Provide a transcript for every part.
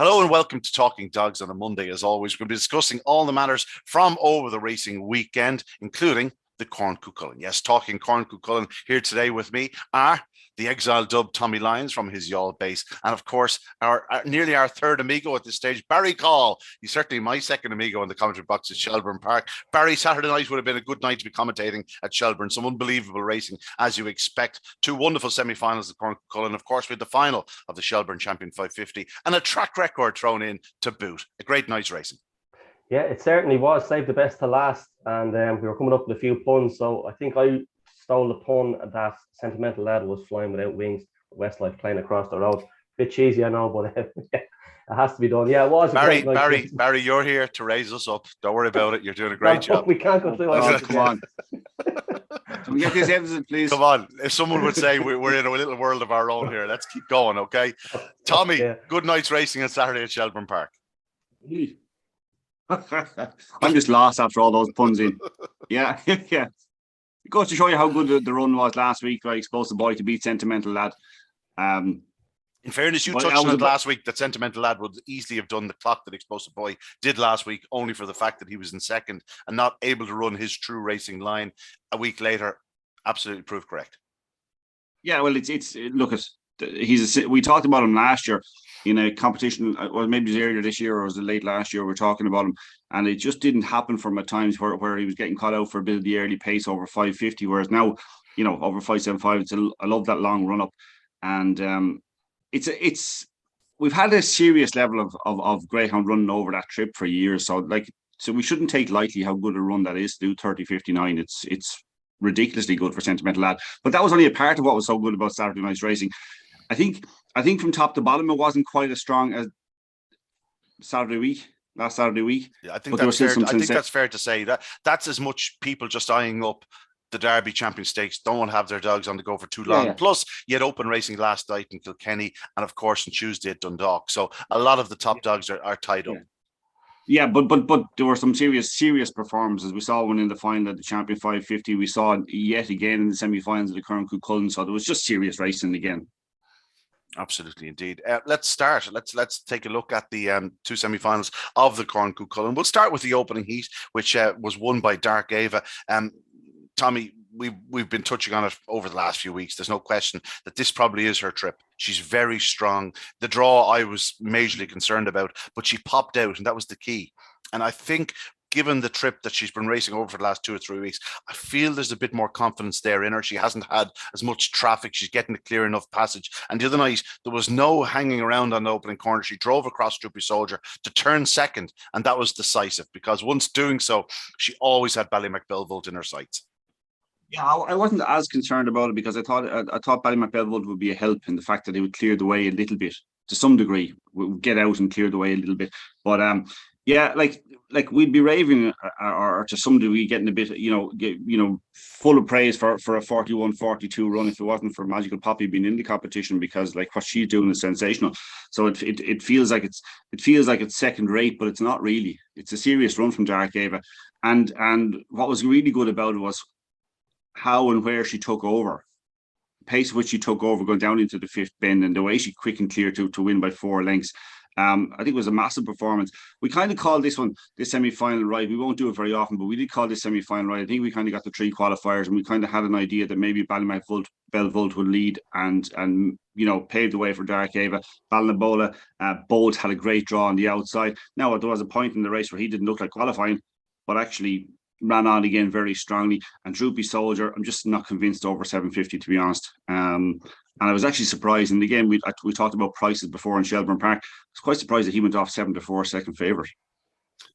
Hello and welcome to Talking Dogs on a Monday. As always, we're going to be discussing all the matters from over the racing weekend, including the Corn Cuchulainn. Yes, talking Corn Cuchulainn here today with me are the exiled dub Tommy Lyons from his yawl base, and of course our nearly our third amigo at this stage, Barry Caul. He's certainly my second amigo in the commentary box at Shelbourne Park. Barry, Saturday night would have been a good night to be commentating at Shelbourne. Some unbelievable racing, as you expect. Two wonderful semi-finals of Corn Cuchulainn, of course, with the final of the Shelbourne Champion 550, and a track record thrown in to boot. A great night's racing. Yeah, it certainly was. Saved the best to last, and we were coming up with a few puns. So I think I stole the pun that Sentimental Lad was flying without wings. Westlife playing across the road. Bit cheesy, I know, but it has to be done. Yeah, it was. Barry, you're here to raise us up. Don't worry about it. You're doing a great job. We can't go through all come on. Can we get this episode, please? Come on. If someone would say we're in a little world of our own here, let's keep going, okay? Tommy, Good night's racing on Saturday at Shelbourne Park. I'm just lost after all those puns in. Yeah. It goes to show you how good the run was last week. I exposed the boy to beat Sentimental Lad. In fairness, you touched on it last week that Sentimental Lad would easily have done the clock that Explosive Boy did last week, only for the fact that he was in second and not able to run his true racing line a week later. Absolutely proved correct. Yeah, well, we talked about him last year in a competition, or maybe it was earlier this year or was it late last year, we were talking about him, and it just didn't happen for him at times where he was getting caught out for a bit of the early pace over 550, whereas now, over 575, I love that long run up, and we've had a serious level of greyhound running over that trip for years, so we shouldn't take lightly how good a run that is to do 30:59. It's ridiculously good for Sentimental Lad, but that was only a part of what was so good about Saturday night's racing. I think from top to bottom, it wasn't quite as strong as last Saturday week. Yeah, I think that's fair to say. That's as much people just eyeing up the Derby Champion Stakes, don't want to have their dogs on the go for too long. Yeah. Plus, you had open racing last night in Kilkenny, and of course on Tuesday at Dundalk. So a lot of the top dogs are tied up. Yeah, but there were some serious performances. We saw one in the final at the Champion 550. We saw it yet again in the semi-finals of the Corn Cuchulainn. So there was just serious racing again. Absolutely, indeed. Let's start. Let's take a look at the two semi-finals of the Corn Cuchulainn. We'll start with the opening heat, which was won by Dark Ava. Tommy, we've been touching on it over the last few weeks. There's no question that this probably is her trip. She's very strong. The draw I was majorly concerned about, but she popped out, and that was the key. And I think, given the trip that she's been racing over for the last 2 or 3 weeks, I feel there's a bit more confidence there in her. She hasn't had as much traffic. She's getting a clear enough passage. And the other night, there was no hanging around on the opening corner. She drove across Droopy Soldier to turn second, and that was decisive, because once doing so, she always had Ballymacbelvolt in her sights. Yeah, I wasn't as concerned about it, because I thought Ballymacbelvolt would be a help in the fact that it would clear the way a little bit, to some degree. Would get out and clear the way a little bit. But yeah, like we'd be raving, or to some degree getting a bit, full of praise for a 41-42 run if it wasn't for Magical Poppy being in the competition, because what she's doing is sensational. So it feels like it's second rate, but it's not really. It's a serious run from Dark Ava, and what was really good about it was how and where she took over. The pace at which she took over, going down into the fifth bend, and the way she quick and clear to win by 4 lengths. I think it was a massive performance. We kind of called this semi-final right. We won't do it very often, but we did call this semi-final right. I think we kind of got the 3 qualifiers, and we kind of had an idea that maybe Ballymacbelvolt would lead and pave the way for Dark Ava. Balnabola, Bolt had a great draw on the outside. Now, there was a point in the race where he didn't look like qualifying, but actually ran on again very strongly. And Droopy Soldier, I'm just not convinced over 750, to be honest. And I was actually surprised. And again, we talked about prices before in Shelbourne Park. I was quite surprised that he went off 7-4 second favourite.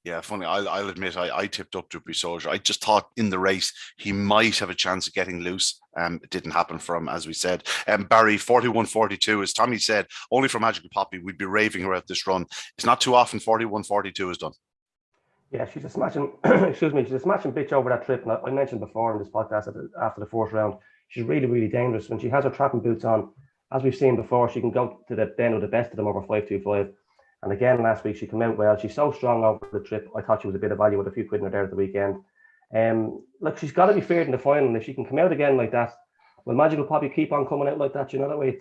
Yeah, funny. I'll admit I tipped up Droopy Soldier. I just thought in the race he might have a chance of getting loose. It didn't happen for him, as we said. Barry, 41-42, as Tommy said, only for Magical Poppy, we'd be raving about this run. It's not too often 41-42 is done. Yeah, she's a smashing, she's a smashing bitch over that trip. And I mentioned before in this podcast after the 4th round, she's really, really dangerous. When she has her trapping boots on, as we've seen before, she can go to the bend with the best of them over 5.25. And again, last week, she came out well. She's so strong over the trip. I thought she was a bit of value with a few quid in her there at the weekend. She's got to be feared in the final. And if she can come out again like that, will Magical Poppy keep on coming out like that? You know, that way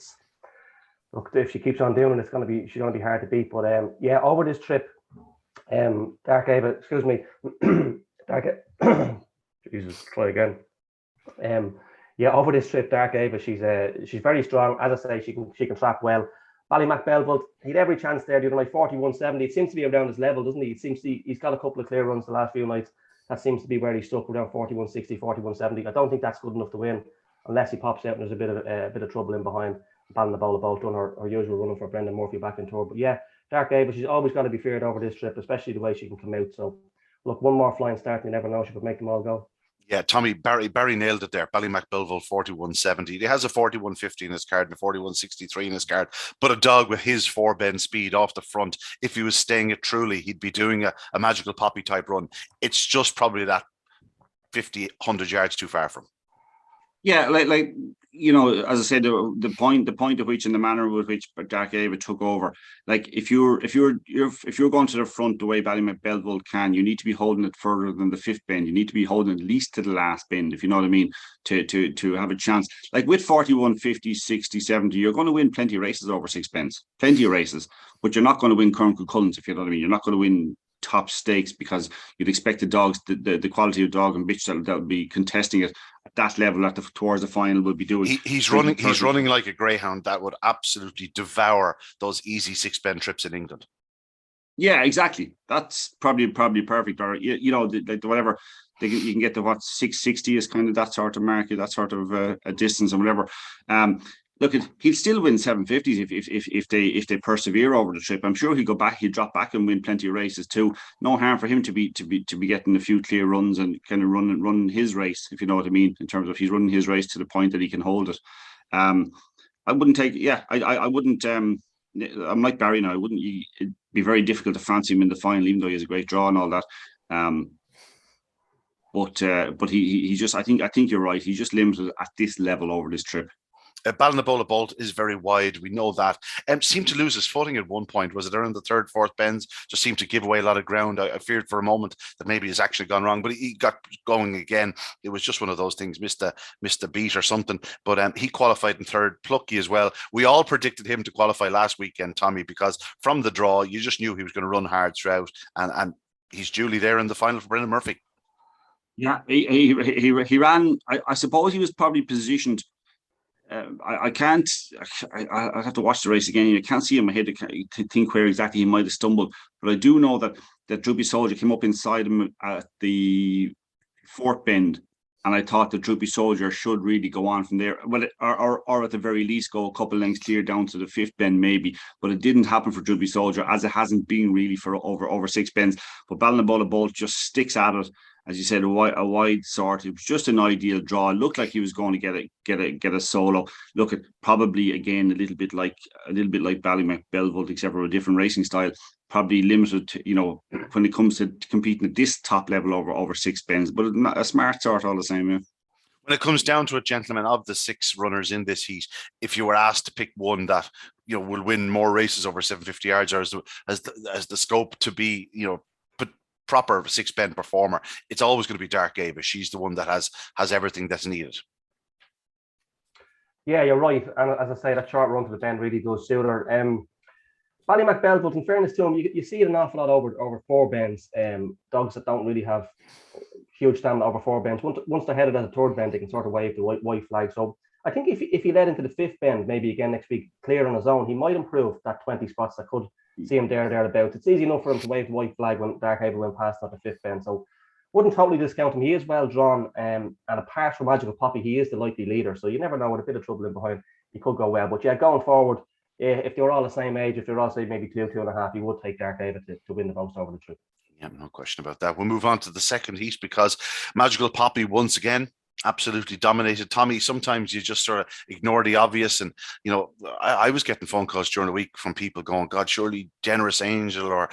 look, if she keeps on doing it, she's gonna be hard to beat. But yeah, over this trip, Dark Ava, excuse me, Dark, Jesus, try again. Yeah, over this trip, Dark Ava, she's very strong. As I say, she can trap well. Ballymacbelvold, he'd every chance there the other night, 41.70. It seems to be around his level, doesn't he? It seems he's got a couple of clear runs the last few nights. That seems to be where he's stuck, around 41.60, 41.70. I don't think that's good enough to win unless he pops out and there's a bit of trouble in behind. Ballymacbelvold done her usual running for Brendan Murphy back in tour. But yeah, Dark Ava, she's always got to be feared over this trip, especially the way she can come out. So look, one more flying start, and you never know, she could make them all go. Yeah, Tommy, Barry nailed it there. Ballymacbelvold 41.70. He has a 41.50 in his card and a 41.63 in his card. But a dog with his 4-bend speed off the front, if he was staying it truly, he'd be doing a Magical Poppy type run. It's just probably that 50, 100 yards too far from. Yeah, like you know, as I said, the point at which and the manner with which Dark Ava took over. Like if you're going to the front the way Ballymacbelvold can, you need to be holding it further than the 5th bend. You need to be holding at least to the last bend, if you know what I mean, to have a chance. Like with 41, 50, 60, 70, you're going to win plenty of races over 6 bends, plenty of races, but you're not going to win Corn Cuchulainn, if you know what I mean. You're not going to win top stakes because you'd expect the dogs, the quality of dog and bitch that'll be contesting it at that level towards the final will be doing. He's running like a greyhound that would absolutely devour those easy 6-bend trips in England. Yeah, exactly. That's probably perfect. Or you know, whatever you can get to, what, 660 is kind of that sort of market, that sort of a distance and whatever. Look, he'll still win 750s if they persevere over the trip. I'm sure he'll drop back and win plenty of races too. No harm for him to be getting a few clear runs and kind of run his race, if you know what I mean, in terms of he's running his race to the point that he can hold it. I wouldn't take, I wouldn't. I'm like Barry now. It'd be very difficult to fancy him in the final, even though he has a great draw and all that. But he just, I think you're right. He's just limited at this level over this trip. Ballymacbelvold is very wide. We know that. Seemed to lose his footing at one point. Was it around the 3rd, 4th bends? Just seemed to give away a lot of ground. I feared for a moment that maybe he's actually gone wrong, but he got going again. It was just one of those things, missed the beat or something. But he qualified in 3rd, plucky as well. We all predicted him to qualify last weekend, Tommy, because from the draw, you just knew he was going to run hard throughout, and he's duly there in the final for Brendan Murphy. Yeah, he ran. I suppose he was probably positioned. I can't. I have to watch the race again. I can't see in my head to think where exactly he might have stumbled, but I do know that Droopy Soldier came up inside him at the 4th bend, and I thought the Droopy Soldier should really go on from there. Well, or at the very least go a couple lengths clear down to the 5th bend maybe. But it didn't happen for Droopy Soldier, as it hasn't been really for over 6 bends. But Ballymacbelvold just sticks at it. As you said, a wide sort. It was just an ideal draw. It looked like he was going to get a solo. Look, at probably again a little bit like Ballymacbelvold, except for a different racing style. Probably limited, when it comes to competing at this top level over 6 bends. But a smart sort all the same. Yeah. When it comes down to it, gentlemen, of the 6 runners in this heat, if you were asked to pick one that will win more races over 750 yards, or has the scope to be proper 6-bend performer, it's always going to be Dark Ava. She's the one that has everything that's needed. Yeah, you're right. And as I say, that short run to the bend really does suit her. Ballymacbelvold, in fairness to him, you see it an awful lot over 4 bends. Dogs that don't really have huge stamina over 4 bends. Once they're headed at a 3rd bend, they can sort of wave the white flag. So I think if he led into the 5th bend, maybe again next week, clear on his own, he might improve that 20 spots that could see him thereabouts. It's easy enough for him to wave the white flag when Dark Ava went past at the 5th bend. So wouldn't totally discount him. He is well drawn, and apart from Magical Poppy, he is the likely leader. So you never know, with a bit of trouble in behind, he could go well. But yeah, going forward, if they were all the same age, if they were all, say, maybe 2.5, you would take Dark Ava to win the most over the trip. Yeah, no question about that. We'll move on to the second heat because Magical Poppy once again absolutely dominated. Tommy, sometimes you just sort of ignore the obvious, and I was getting phone calls during the week from people going, God, surely Generous Angel or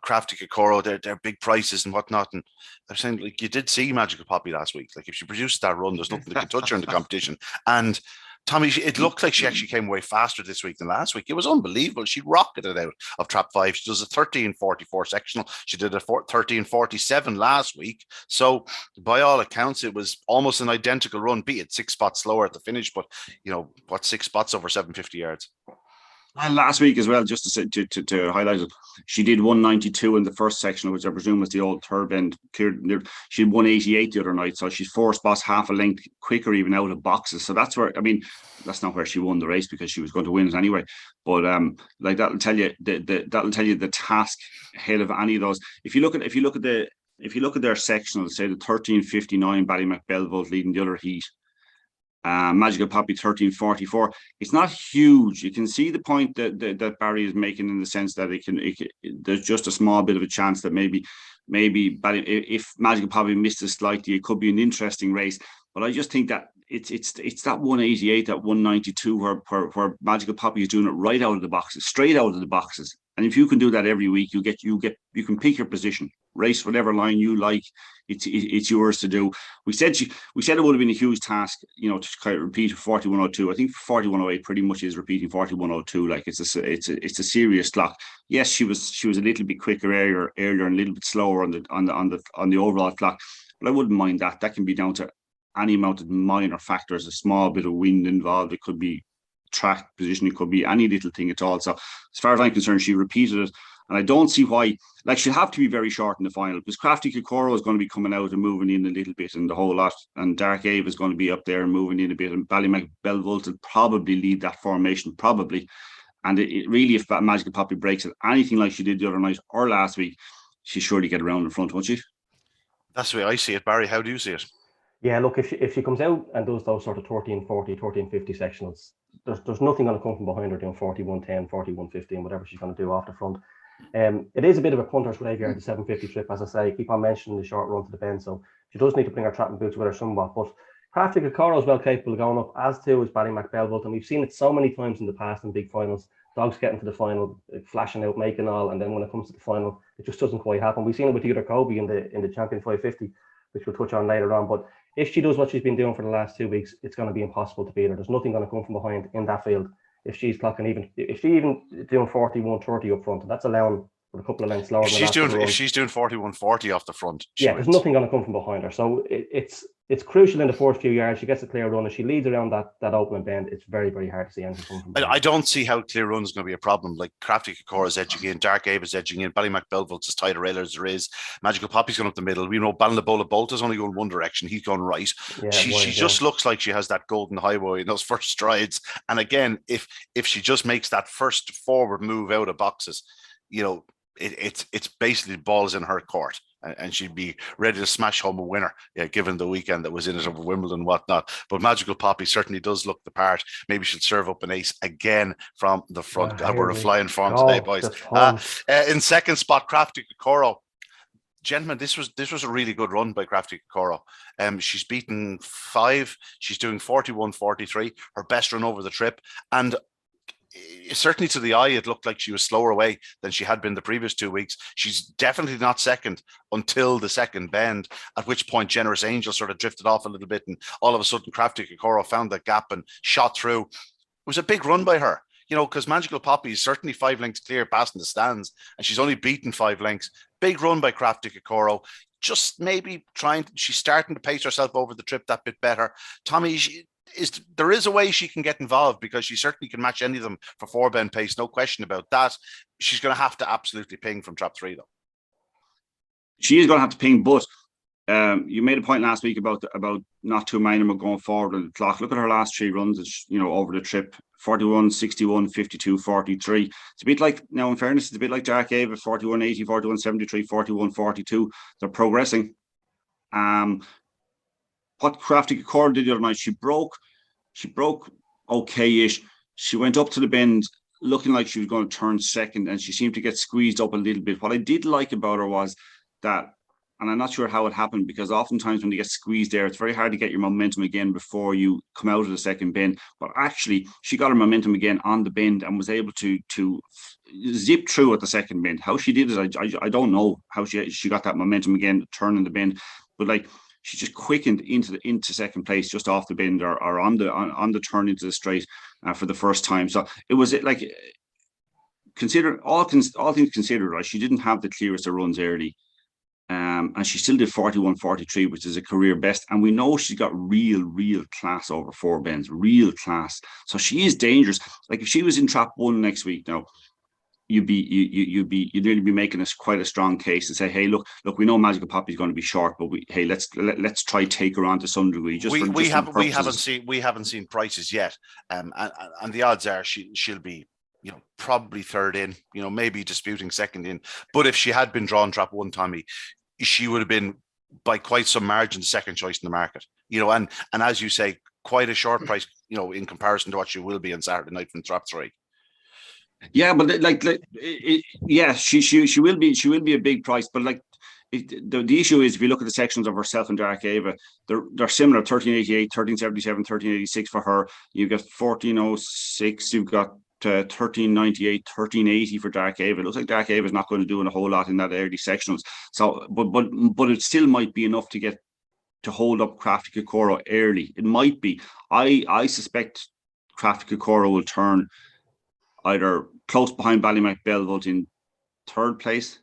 Crafty Kokoro, they're big prices and whatnot. And they're saying, like, you did see Magical Poppy last week. Like, if she produced that run, there's nothing that can touch her in the competition. And Tommy, it looked like she actually came away faster this week than last week. It was unbelievable. She rocketed out of trap 5. She does a 13:44 sectional. She did a 13:47 last week. So by all accounts, it was almost an identical run, be it 6 spots slower at the finish, but 6 spots over 750 yards. And last week as well, just to highlight it, she did 192 in the first section, which I presume was the old third bend. She had 188 the other night, so she's 4 spots, half a length quicker even out of boxes. So that's where, that's not where she won the race, because she was going to win it anyway. But that'll tell you the task ahead of any of those. If you look at their sectional, say the 13:59, Ballymacbelvolt leading the other heat. Magical Poppy 13:44. It's not huge. You can see the point that Barry is making, in the sense that there's just a small bit of a chance that maybe if Magical Poppy misses slightly, it could be an interesting race. But I just think that it's that 188, that 192 where Magical Poppy is doing it right out of the boxes, straight out of the boxes. And if you can do that every week, you can pick your position, race whatever line you like. It's yours to do. We said it would have been a huge task, to kind of repeat 41:02. I think 41:08 pretty much is repeating 41:02. Like it's a serious clock. Yes, she was a little bit quicker earlier and a little bit slower on the overall clock. But I wouldn't mind that. That can be down to any amount of minor factors, a small bit of wind involved. It could be track position, it could be any little thing at all. So as far as I'm concerned, she repeated it, and I don't see why. Like, she'll have to be very short in the final, because Crafty Kokoro is going to be coming out and moving in a little bit and the whole lot, and Dark Ave is going to be up there and moving in a bit, and Ballymacbelvolt will probably lead that formation, probably. And it really, if Magical Poppy breaks it anything like she did the other night or last week, she'll surely get around in front, won't she? That's the way I see it. Barry, how do you see it? Yeah, look, if she comes out and does those sort of 13:40, 13:50 sectionals, there's nothing going to come from behind her doing 41:10, 41:15, whatever she's going to do off the front. It is a bit of a punter's graveyard, the 750 trip, as I say. Keep on mentioning the short run to the bend, so she does need to bring her trapping boots with her somewhat. But Crafty Kokoro is well capable of going up, as too is Ballymacbelvolt, and we've seen it so many times in the past in big finals. Dogs getting to the final, flashing out, making all, and then when it comes to the final, it just doesn't quite happen. We've seen it with Theodore Kobe in the Champion 550, which we'll touch on later on. But if she does what she's been doing for the last 2 weeks, it's going to be impossible to beat her. There's nothing going to come from behind in that field. If she's clocking if she even doing 41:30 up front, and that's allowing for a couple of lengths lower. If she's doing 41:40 off the front, there's nothing going to come from behind her. So it's crucial in the first few yards. She gets a clear run, and she leads around that opening bend. It's very, very hard to see anything come from behind. I don't see how clear run is going to be a problem. Like, Crafty Kokoro is edging in, Dark Ave is edging in, Ballymacbelvolt's as tight a railer as there is. Magical Poppy's going up the middle. We know Ballinabola Bolt is only going one direction. He's going right. Yeah, she just looks like she has that golden highway in those first strides. And again, if she just makes that first forward move out of boxes, it's basically balls in her court, and she'd be ready to smash home a winner, given the weekend that was in it over Wimbledon and whatnot. But Magical Poppy certainly does look the part. Maybe she'll serve up an ace again from the front. We're a flying form today, boys. In second spot, Crafty Kokoro. Gentlemen, this was a really good run by Crafty Kokoro. She's beaten 5. She's doing 41:43, her best run over the trip, and certainly to the eye, it looked like she was slower away than she had been the previous 2 weeks. She's definitely not second until the second bend, at which point Generous Angel sort of drifted off a little bit, and all of a sudden Crafty Kokoro found that gap and shot through. It was a big run by her, because Magical Poppy is certainly 5 lengths clear passing the stands, and she's only beaten 5 lengths. Big run by Crafty Kokoro. Just maybe she's starting to pace herself over the trip that bit better. Tommy, there is a way she can get involved, because she certainly can match any of them for 4 bend pace, no question about that. She's going to have to absolutely ping from trap 3, though. She is going to have to ping, but you made a point last week about not too many of them going forward on the clock. Look at her last 3 runs, over the trip: 41, 61, 52, 43. It's a bit like, now in fairness, it's a bit like Dark Ave at 41, 80, 41, 73, 41, 42. They're progressing. What Crafty Kokoro did the other night, she broke okay-ish. She went up to the bend looking like she was going to turn second, and she seemed to get squeezed up a little bit. What I did like about her was that, and I'm not sure how it happened, because oftentimes when you get squeezed there, it's very hard to get your momentum again before you come out of the second bend. But actually, she got her momentum again on the bend and was able to zip through at the second bend. How she did it, I don't know how she got that momentum again, turning the bend. But she just quickened into second place just off the bend or on the turn into the straight for the first time. So it was like, consider all things considered, right? She didn't have the clearest of runs early. And she still did 41.43, which is a career best. And we know she's got real class over 4 bends, real class. So she is dangerous. Like if she was in trap 1 next week now, you'd really be making quite a strong case to say, hey, look, we know Magical Poppy's going to be short, but let's try take her on to some degree. We haven't seen prices yet, and the odds are she'll be, probably third in, maybe disputing second in. But if she had been drawn trap 1, Tommy, she would have been by quite some margin second choice in the market. And as you say, quite a short price, in comparison to what she will be on Saturday night from trap 3. Yeah, but she will be a big price. But the issue is, if you look at the sections of herself and Dark Ava, they're similar: 1388, 1377, 1386 for her. You've got 1406. You've got 1398, 1380 for Dark Ava. It looks like Dark Ava is not going to do a whole lot in that early sectionals. So, but it still might be enough to hold up Crafty Kokoro early. It might be. I suspect Crafty Kokoro will turn either close behind Ballymacbelvolt in 3rd place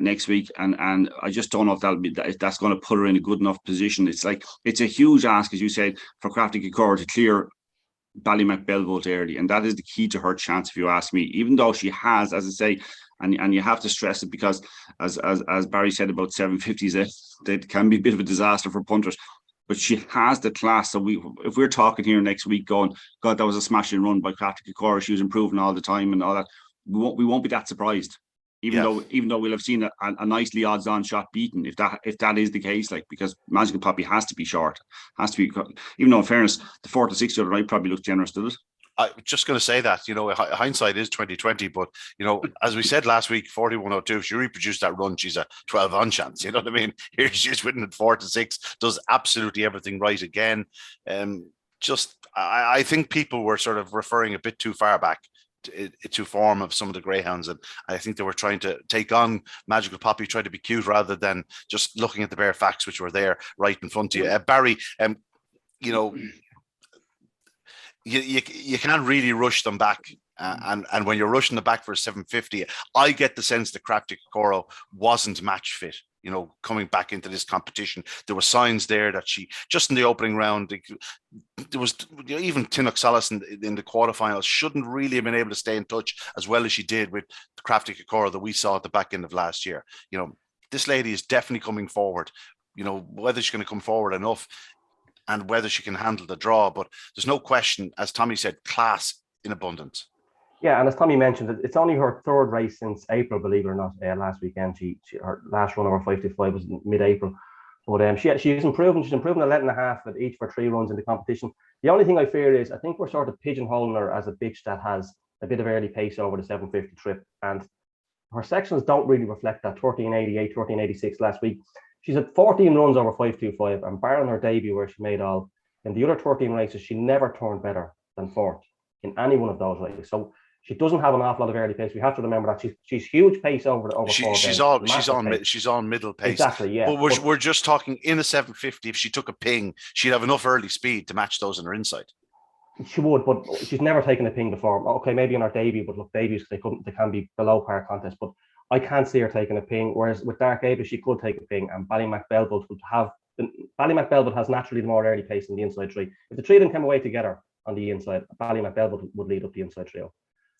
next week, and I just don't know if that's going to put her in a good enough position. It's a huge ask, as you said, for Crafty Kokoro to clear Ballymacbelvolt early, and that is the key to her chance, if you ask me. Even though she has, as I say, and you have to stress it, because as Barry said about 750s, that can be a bit of a disaster for punters. But she has the class. So if we're talking here next week going, God, that was a smashing run by Crafty Kokoro, she was improving all the time and all that, we won't be that surprised. Even though we'll have seen a nicely odds-on shot beaten, if that is the case, because Magical Poppy has to be short, even though in fairness, the 4 to 6 the other night probably looks generous, does it? I was just going to say that, hindsight is 2020, but as we said last week, 41.02, if she reproduced that run, she's a 12 on chance. You know what I mean? Here she's winning at 4 to 6, does absolutely everything right again. I think people were sort of referring a bit too far back to form of some of the greyhounds, and I think they were trying to take on Magical Poppy, try to be cute rather than just looking at the bare facts which were there right in front of you. Barry, you can't really rush them back, and when you're rushing them back for a 750, I get the sense that Crafty Kokoro wasn't match fit. Coming back into this competition, there were signs there that she, just in the opening round, there was even Tinnock Solis in the quarterfinals shouldn't really have been able to stay in touch as well as she did with the Crafty Kokoro that we saw at the back end of last year. This lady is definitely coming forward. Whether she's going to come forward enough and whether she can handle the draw, but there's no question, as Tommy said, class in abundance. Yeah, and as Tommy mentioned, it's only her 3rd race since April, believe it or not. Last weekend, her last run over 525 was mid-April. But she's improving. She's improving a length and a half at each for 3 runs in the competition. The only thing I fear is I think we're sort of pigeonholing her as a bitch that has a bit of early pace over the 750 trip, and her sections don't really reflect that. 1388, 1386 last week. She's had 14 runs over 525, and barring her debut where she made all, in the other 13 races, she never turned better than 4th in any one of those races. So she doesn't have an awful lot of early pace. We have to remember that she's huge pace over she's on middle pace. Exactly, yeah. But we're just talking in a 750. If she took a ping, she'd have enough early speed to match those in her inside. She would, but she's never taken a ping before. Okay, maybe in her debut, but look, debuts they can be below par contest. But I can't see her taking a ping. Whereas with Dark Ava, she could take a ping, and Ballymacbelvolt has naturally the more early pace in the inside 3. If the 3 of them came away together on the inside, Ballymacbelvolt would lead up the inside trio.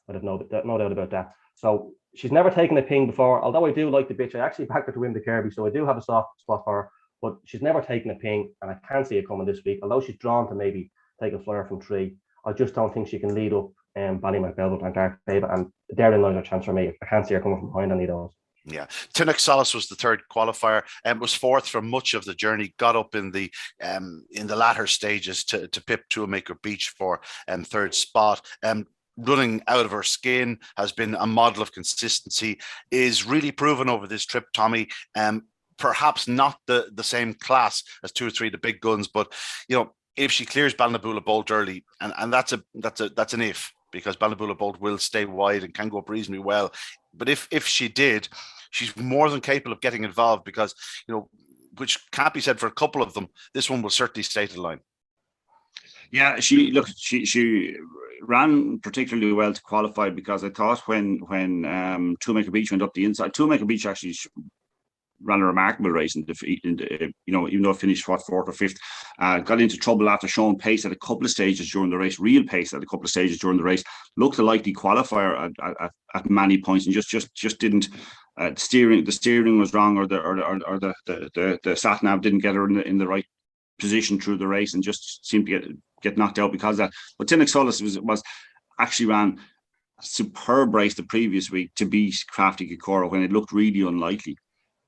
I'd have no doubt about that. So she's never taken a ping before. Although I do like the bitch, I actually backed her to win the Kirby, so I do have a soft spot for her. But she's never taken a ping, and I can't see it coming this week. Although she's drawn to maybe take a flyer from 3, I just don't think she can lead up Ballymacbelvolt and Dark Ava, and therein lies her chance for me. I can't see her coming from behind any of those. Yeah, Tinnock Solis was the 3rd qualifier and was 4th for much of the journey. Got up in the latter stages to pip Toolmaker Beach for 3rd spot. Running out of her skin, has been a model of consistency, is really proven over this trip, Tommy. Perhaps not the same class as 2 or 3 of the big guns, but if she clears Ballinabulla Bolt early, and that's an if, because Ballinabulla Bolt will stay wide and can go up reasonably well. But if she did, she's more than capable of getting involved, because which can't be said for a couple of them. This one will certainly stay to the line. Yeah, she ran particularly well to qualify, because I thought when Two Make a Beach went up the inside, Two Make a Beach actually ran a remarkable race in the even though it finished fourth or fifth, got into trouble after showing pace at a couple of stages during the race, real pace at a couple of stages during the race. Looked a likely qualifier at many points, and just didn't. The steering was wrong, or the sat nav didn't get her in the right position through the race, and just seemed to get knocked out because of that. But Tinnick Solis was actually ran a superb race the previous week to beat Crafty Kikora when it looked really unlikely,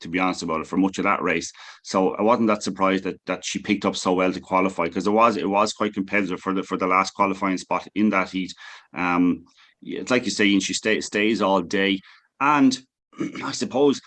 to be honest about it, for much of that race. So I wasn't that surprised that she picked up so well to qualify, because it was quite competitive for the last qualifying spot in that heat. It's like you say, and she stays all day. And I suppose,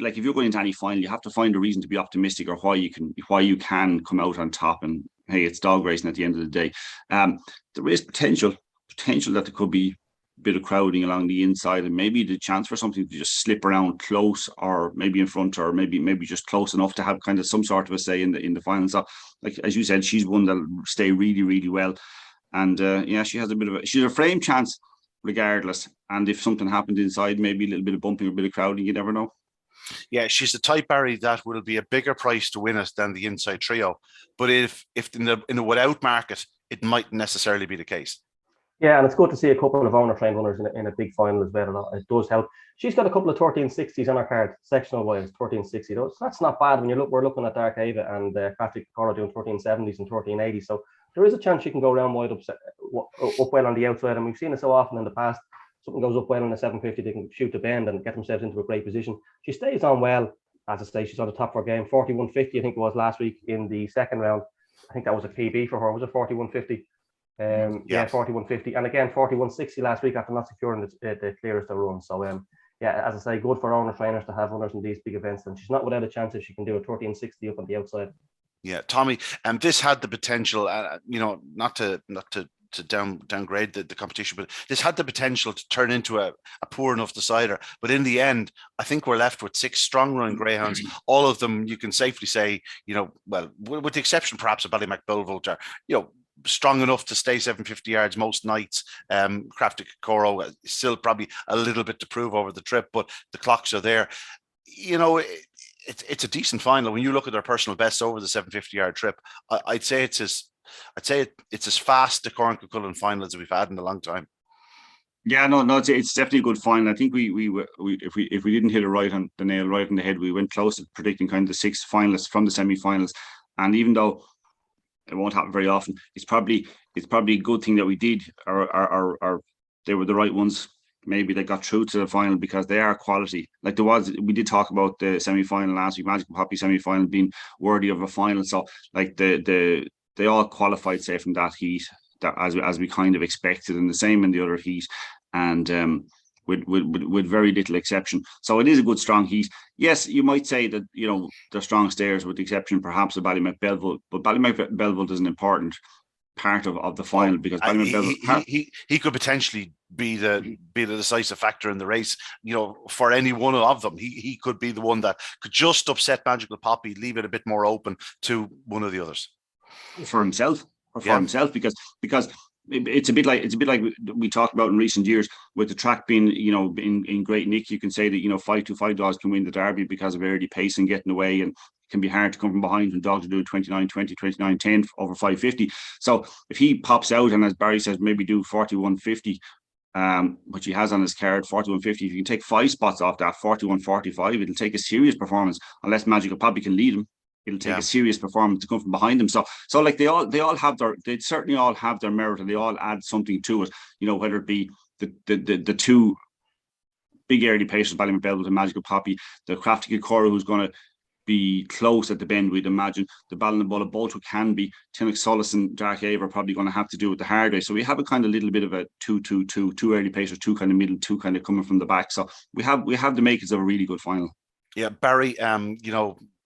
like, if you're going into any final, you have to find a reason to be optimistic, or why you can come out on top. And hey, it's dog racing at the end of the day. There is potential that there could be a bit of crowding along the inside, and maybe the chance for something to just slip around close, or maybe in front, or maybe just close enough to have kind of some sort of a say in the final. So, like as you said, she's one that'll stay really, really well. And she has she's a frame chance regardless. And if something happened inside, maybe a little bit of bumping or a bit of crowding, you never know. Yeah, she's the type, Barry, that will be a bigger price to win it than the inside trio. But if in the without market, it mightn't necessarily be the case. Yeah, and it's good to see a couple of owner trained runners in a big final as well. It does help. She's got a couple of 1360s on her card, sectional wise, 1360. So that's not bad when we're looking at Dark Ava and Crafty Kikora doing 1370s and 1380s. So there is a chance she can go around wide up well on the outside, and we've seen it so often in the past. Something goes up well in the 750, they can shoot the bend and get themselves into a great position. She stays on well, as I say. She's on the top of her game. 4150, I think it was last week in the second round. I think that was a PB for her. Was it 4150? 4150, and again 4160 last week after not securing the clearest of run. So as I say, good for owner trainers to have runners in these big events, and she's not without a chance if she can do a 1360 up on the outside. Yeah, Tommy, and this had the potential, not to downgrade the competition, but this had the potential to turn into a poor enough decider. But in the end, I think we're left with 6 strong running greyhounds. All of them, you can safely say, well, with the exception perhaps of Ballymacbelvolt, are, strong enough to stay 750 yards most nights. Crafty Kikora still probably a little bit to prove over the trip, but the clocks are there. It's a decent final when you look at their personal bests over the 750 yard trip. I'd say it's as fast a Corn Cuchulainn final as we've had in a long time. Yeah, no, it's definitely a good final. I think we if we didn't hit it right on the nail, right on the head, we went close to predicting kind of the 6 finalists from the semi-finals. And even though it won't happen very often, it's probably a good thing that we did, or they were the right ones. Maybe they got through to the final because they are quality. Like we did talk about the semi-final last week, Magical Poppy semi-final being worthy of a final. So like they all qualified, say, from that heat, that as we kind of expected, and the same in the other heat, and with very little exception. So it is a good strong heat. Yes, you might say that they're strong stayers, with the exception perhaps of Ballymacbelvolt, but Ballymacbelvolt is an important part of the final, because he could potentially be the decisive factor in the race. For any one of them, he could be the one that could just upset Magical Poppy, leave it a bit more open to one of the others for himself, because it's a bit like we talked about in recent years, with the track being in great nick. You can say that 525 dogs can win the Derby because of early pace and getting away, and it can be hard to come from behind when dogs are doing 29:20, 29:10 over 550. So if he pops out and, as Barry says, maybe do 41:50, which he has on his card, 41:50, if you can take 5 spots off that, 41:45, it'll take a serious performance. Unless Magical Poppy can lead him, it'll take a serious performance to come from behind them. So like they certainly all have their merit, and they all add something to it. Whether it be the 2 big early pacers, Ballymacbelvolt and Magical Poppy, the Crafty Kikora, who's going to be close at the bend, we'd imagine, the Ballymacbelvolt, both who can be, Tinnick Solis and Dark Ava are probably going to have to do it the hard way. So we have a kind of little bit of a 2 early pacers, 2 kind of middle, 2 kind of coming from the back. So we have the makings of a really good final. Yeah, Barry,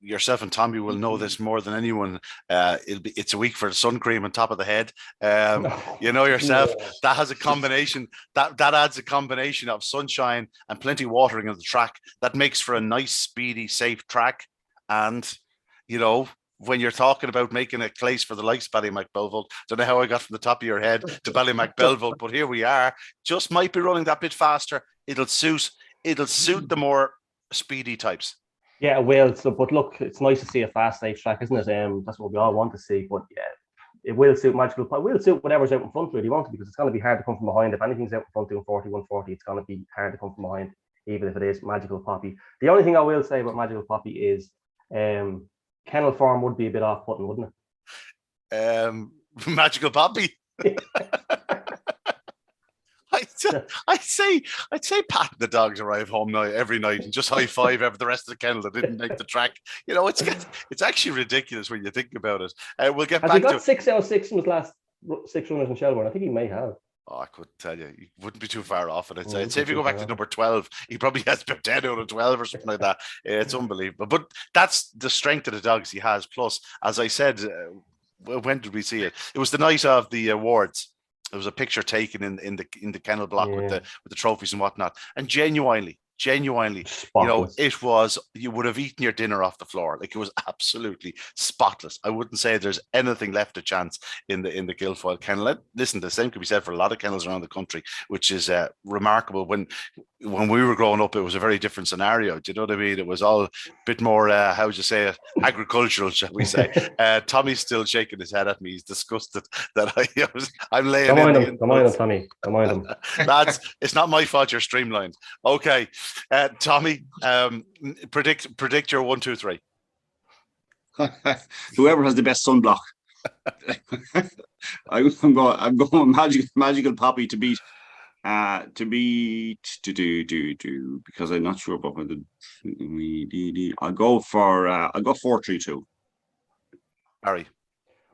yourself and Tommy will know this more than anyone. It's a week for the sun cream on top of the head. Yourself, that has a combination that adds a combination of sunshine and plenty of watering of the track that makes for a nice, speedy, safe track. And you know, when you're talking about making a place for the likes of Ballymacbelvold. Don't know how I got from the top of your head to Ballymacbelvold, but here we are. Just might be running that bit faster. It'll suit the more speedy types. Yeah, it will. So, but look, it's nice to see a fast, safe track, isn't it? That's what we all want to see. But yeah, it will suit Magical Park. It will suit whatever's out in front, really, won't it? Because it's going to be hard to come from behind. If anything's out in front doing 40, 140, it's going to be hard to come from behind, even if it is Magical Poppy. The only thing I will say about Magical Poppy is kennel form would be a bit off-putting, wouldn't it? Magical Poppy. I'd say pat the dogs arrive home now every night and just high five the rest of the kennel that didn't make the track. You know, it's actually ridiculous when you think about it. We'll get Has back he got to 6 out of 6 from his last 6 runners in Shelbourne? I think he may have. Oh, I couldn't tell you. He wouldn't be too far off it. I'd say if you go back to number 12, he probably has about 10 out of 12 or something like that. It's unbelievable. But that's the strength of the dogs he has. Plus, as I said, when did we see it? It was the night of the awards. There was a picture taken in the kennel block with the trophies and whatnot, and genuinely, spotless. You know, it was, you would have eaten your dinner off the floor. Like, it was absolutely spotless. I wouldn't say there's anything left a chance in the Guilfoyle kennel. Listen, the same could be said for a lot of kennels around the country, which is remarkable. When we were growing up, it was a very different scenario. Do you know what I mean? It was all a bit more, how would you say it, agricultural, shall we say. Tommy's still shaking his head at me. He's disgusted that I'm laying Come on, Tommy. Come on, lads. It's not my fault you're streamlined. Okay. Tommy, predict your 1, 2, 3. Whoever has the best sunblock. I'm going magical Poppy to beat because I'm not sure about the. I'll go 4-3-2. Barry,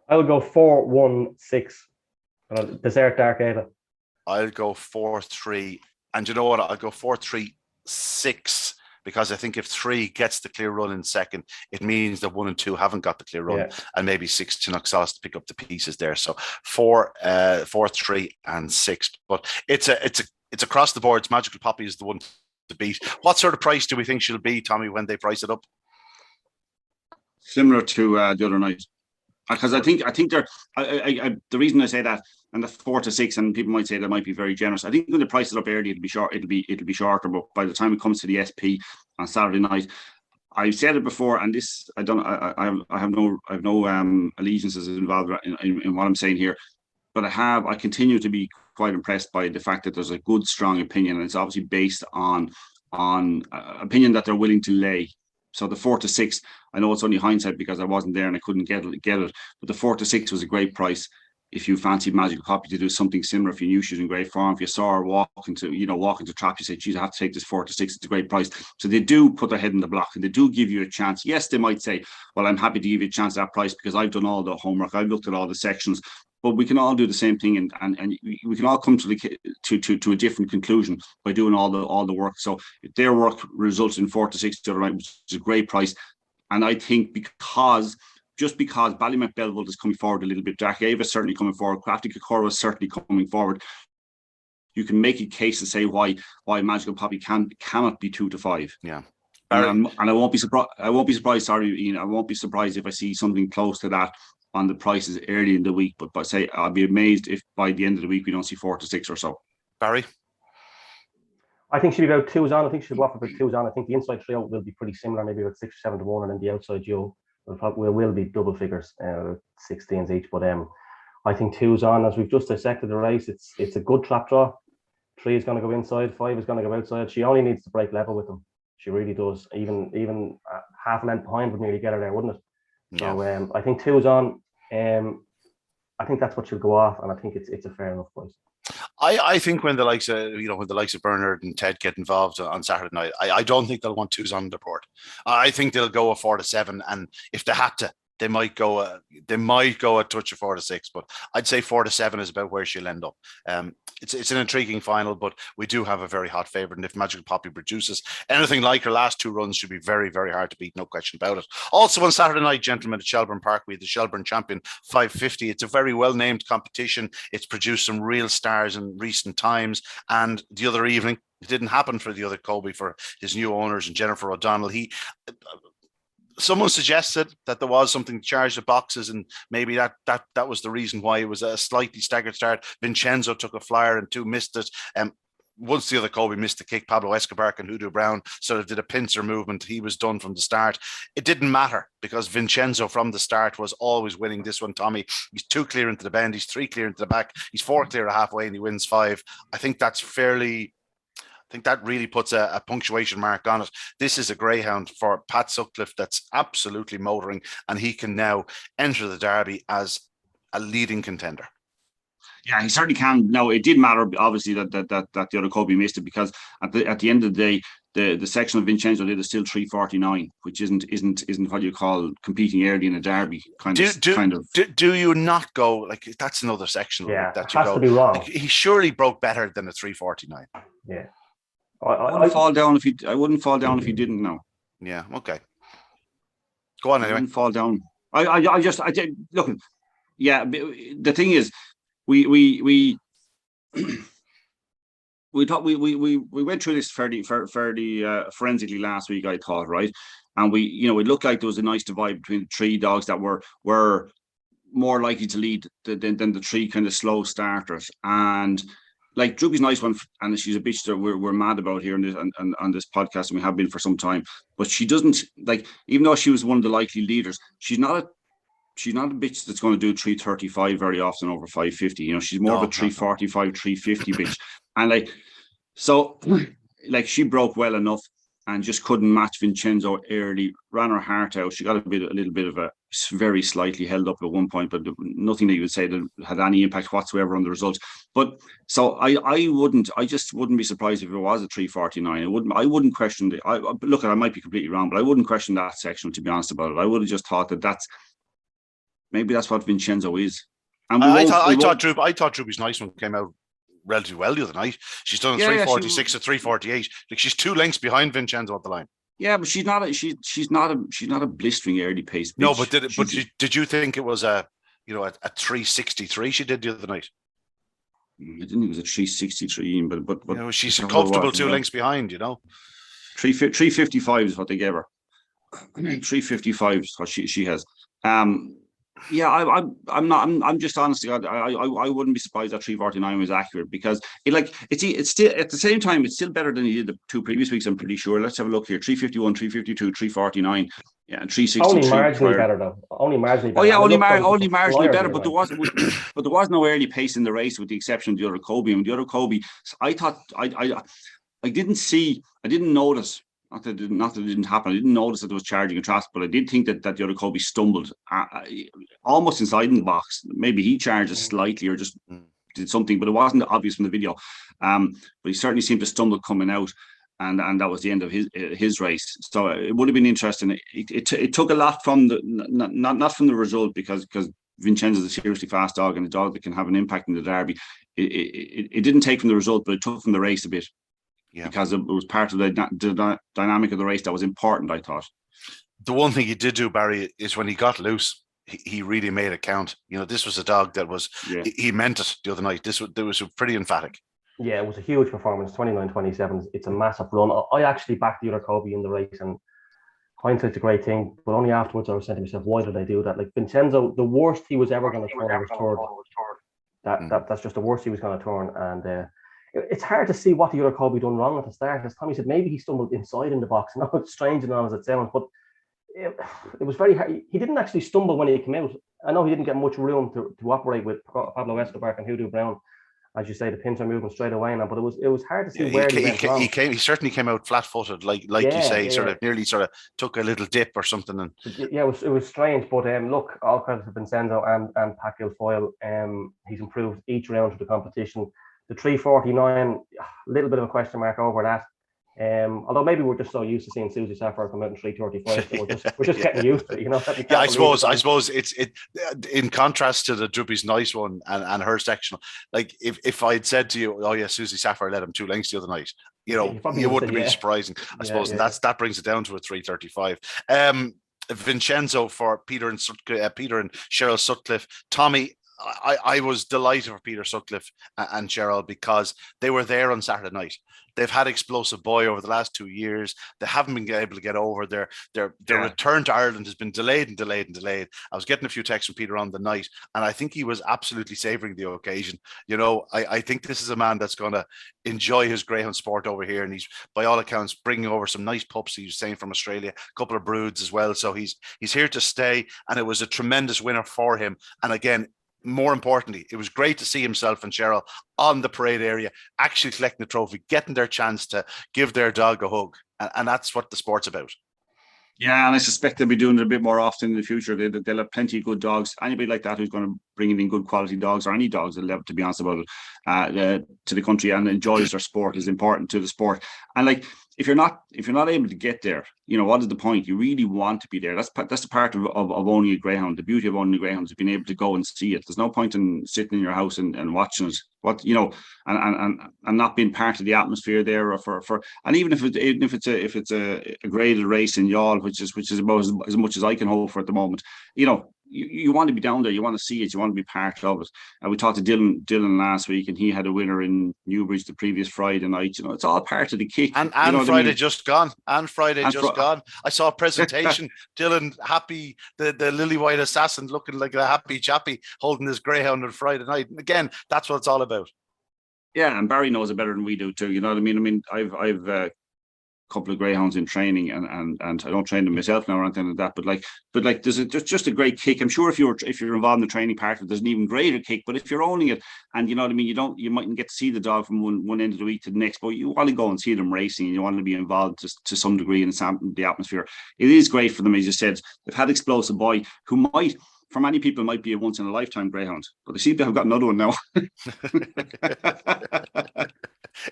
I would go 4-1-6. Desert Dark Ava. I'll go 4-3, and you know what? I'll go 4-3-6, because I think if 3 gets the clear run in second, it means that 1 and 2 haven't got the clear run, and maybe 6 Chinook-Sauce to pick up the pieces there. So 4, 3, and 6. But it's across the board. Magical Poppy is the one to beat. What sort of price do we think she'll be, Tommy, when they price it up? Similar to the other night, because I think they're. The reason I say that, and the 4 to 6, and people might say that might be very generous. I think when they price it up early, it'll be short. It'll be shorter. But by the time it comes to the SP on Saturday night, I've said it before, and this I have no allegiances involved in what I'm saying here, but I continue to be quite impressed by the fact that there's a good, strong opinion, and it's obviously based on opinion that they're willing to lay. So the 4 to 6, I know it's only hindsight because I wasn't there and I couldn't get it, but the 4 to 6 was a great price. If you fancy Magical Poppy to do something similar, if you knew she was in great form, if you saw her walking to trap, you say, geez, I have to take this 4 to 6, it's a great price. So they do put their head in the block and they do give you a chance. Yes, they might say, well, I'm happy to give you a chance at that price because I've done all the homework, I've looked at all the sections. But we can all do the same thing, and we can all come to a different conclusion by doing all the work. So if their work results in 4 to 6 the other night, which is a great price, and I think because Ballymacbelvold is coming forward a little bit, Dark Ava is certainly coming forward, Crafty Kokoro is certainly coming forward, you can make a case to say why Magical Poppy cannot be 2 to 5. Yeah. And I won't be surprised. Sorry, Ian. I won't be surprised if I see something close to that on the prices early in the week. But say I'll be amazed if by the end of the week we don't see 4 to 6 or so. Barry, I think she'll be about 2s on. I think she'll go off about 2s on. I think the inside trio will be pretty similar, maybe about 6 or 7 to 1, and then the outside duo will be double figures, 16s each. But I think 2s on, as we've just dissected the race, it's a good trap draw. 3 is going to go inside, 5 is going to go outside. She only needs to break level with them. She really does. Even half a length behind would nearly get her there, wouldn't it? Yeah. So I think 2s on. I think that's what she'll go off, and I think it's a fair enough price. I think when the likes of Bernard and Ted get involved on Saturday night, I don't think they'll want 2s on the board. I think they'll go a 4 to 7, and if they had to, they might go a touch of 4 to 6, but I'd say 4 to 7 is about where she'll end up. It's an intriguing final, but we do have a very hot favourite, and if Magical Poppy produces anything like her last 2 runs, should be very, very hard to beat, no question about it. Also on Saturday night, gentlemen, at Shelbourne Park, we have the Shelbourne Champion 550. It's a very well-named competition. It's produced some real stars in recent times, and the other evening, it didn't happen for the other Colby, for his new owners and Jennifer O'Donnell. someone suggested that there was something to charge the boxes, and maybe that was the reason why it was a slightly staggered start. Vincenzo took a flyer and two missed it. Once the other Colby missed the kick, Pablo Escobar and Hudo Brown sort of did a pincer movement. He was done from the start. It didn't matter because Vincenzo from the start was always winning this one, Tommy. He's 2 clear into the bend. He's 3 clear into the back. He's 4 clear at halfway and he wins 5. I think that really puts a punctuation mark on it. This is a greyhound for Pat Sutcliffe that's absolutely motoring, and he can now enter the Derby as a leading contender. Yeah, he certainly can. Now, it did matter, obviously, that the other Kobe missed it, because at the end of the day, the section of Vincenzo did is still 3:49, which isn't what you call competing early in a Derby kind of. Do you not go like that's another section? Yeah, that you has go. To be wrong. Like, he surely broke better than a 3:49. Yeah, I wouldn't fall down if he. I wouldn't fall down if he didn't know. Yeah. Okay. Go on anyway. I wouldn't fall down. I just look. Yeah, the thing is, we thought we went through this fairly forensically last week, I thought, right? And it looked like there was a nice divide between the 3 dogs that were more likely to lead than the 3 kind of slow starters. And like Droopy's Nice One, and she's a bitch that we're mad about here on this podcast, and we have been for some time. But she doesn't, like, even though she was one of the likely leaders, she's not a bitch that's going to do 3:35 very often over 5:50. She's more of a 3:45, 3:50 bitch. And she broke well enough and just couldn't match Vincenzo early, ran her heart out. She got a little bit of a very slightly held up at one point, but nothing that you would say that had any impact whatsoever on the results. But so I just wouldn't be surprised if it was a 3:49. I wouldn't question it. Look, I might be completely wrong, but I wouldn't question that section, to be honest about it. I would have just thought maybe that's what Vincenzo is. And I thought Droopy's Nice One came out relatively well the other night. She's done 3:46 to 3:48. Like, she's 2 lengths behind Vincenzo at the line. Yeah, but she's not a blistering early pace bitch. No, but did you think it was a 3:63 she did the other night? I didn't think it was a 3:63, but she's a comfortable 2 lengths behind. 3:55 is what they gave her. 3:55 is what she has. Yeah, I'm just honestly, I wouldn't be surprised that 3:49 was accurate, because it's still, at the same time, it's still better than he did the 2 previous weeks, I'm pretty sure. Let's have a look here. 3:51, 3:52, 3:49, yeah, and 3:63. Only marginally better though. Only marginally better. Oh yeah, only marginally better. But there was no early pace in the race, with the exception of the other Kobe. And the other Kobe, I thought I didn't notice. Not that it didn't happen. I didn't notice that there was charging and traffic, but I did think that the other Kobe stumbled almost inside in the box. Maybe he charged slightly or just did something, but it wasn't obvious from the video. But he certainly seemed to stumble coming out, and that was the end of his race. So it would have been interesting. It took a lot from not from the result, because Vincenzo's a seriously fast dog and a dog that can have an impact in the Derby. It didn't take from the result, but it took from the race a bit. Yeah. Because it was part of the dynamic of the race that was important, I thought. The one thing he did do, Barry, is when he got loose, he really made it count. This was a dog that was, he meant it the other night. It was pretty emphatic. Yeah, it was a huge performance, 29-27. It's a massive run. I actually backed the other Kobe in the race, and hindsight's a great thing, but only afterwards I was saying to myself, why did I do that? Like, Vincenzo, the worst he was ever going to turn was third. That's just the worst he was going to turn, and it's hard to see what the other Kobe done wrong at the start. As Tommy said, maybe he stumbled inside in the box. No, it's strange and all as it sounds, but it was very hard. He didn't actually stumble when he came out. I know he didn't get much room to operate with Pablo Escobar and Hudo Brown, as you say, the pincer movement straight away now. But it was hard to see where he went wrong. He certainly came out flat-footed, like you say, sort of nearly sort of took a little dip or something. And yeah, it was strange. But look, all credit to Vincenzo and Pat Guilfoyle. He's improved each round of the competition. The 3:49, a little bit of a question mark over that. Although maybe we're just so used to seeing Susie Sapphire come out in 3:35, so we're just getting used to it, Yeah, I suppose it's in contrast to the Droopy's Nice One and her sectional. Like if I'd said to you, oh yeah, Susie Sapphire led him 2 lengths the other night, you wouldn't be surprising. I suppose that brings it down to a 3:35. Vincenzo for Peter and Cheryl Sutcliffe. Tommy, I was delighted for Peter Sutcliffe and Cheryl because they were there on Saturday night. They've had Explosive Boy over the last 2 years. They haven't been able to get over their return to Ireland has been delayed and delayed and delayed. I was getting a few texts from Peter on the night, and I think he was absolutely savouring the occasion. I think this is a man that's going to enjoy his greyhound sport over here, and he's, by all accounts, bringing over some nice pups. He was saying from Australia, a couple of broods as well. So he's here to stay, and it was a tremendous winner for him. And again, more importantly, it was great to see himself and Cheryl on the parade area, actually collecting the trophy, getting their chance to give their dog a hug. And that's what the sport's about. Yeah, and I suspect they'll be doing it a bit more often in the future. They'll have plenty of good dogs. Anybody like that who's going to bring in good quality dogs, or any dogs, to be honest about it, to the country and enjoys their sport is important to the sport. And like, if you're not able to get there, what is the point? You really want to be there. That's the part of owning a greyhound. The beauty of owning a greyhound is being able to go and see it. There's no point in sitting in your house and watching it. And not being part of the atmosphere there, or for and even if it's a graded race in Youghal, which is about as much as I can hope for at the moment. You want to be down there. You want to see it. You want to be part of it. And we talked to Dylan last week, and he had a winner in Newbridge the previous Friday night. It's all part of the kick. And Friday just gone. And Friday just gone. I saw a presentation. Dylan happy, the lily white assassin, looking like a happy chappy, holding his greyhound on Friday night. And again, that's what it's all about. Yeah, and Barry knows it better than we do too. You know what I mean? I mean, I've couple of greyhounds in training, and I don't train them myself now or anything like that, but there's just a great kick. I'm sure if you're involved in the training part of it, there's an even greater kick. But if you're owning it, and you know what I mean, you mightn't get to see the dog from one end of the week to the next, but you want to go and see them racing, and you want to be involved to some degree in the atmosphere. It is great for them. As you said, they've had Explosive Boy, who might, for many people, might be a once in a lifetime greyhound, but they seem to have got another one now.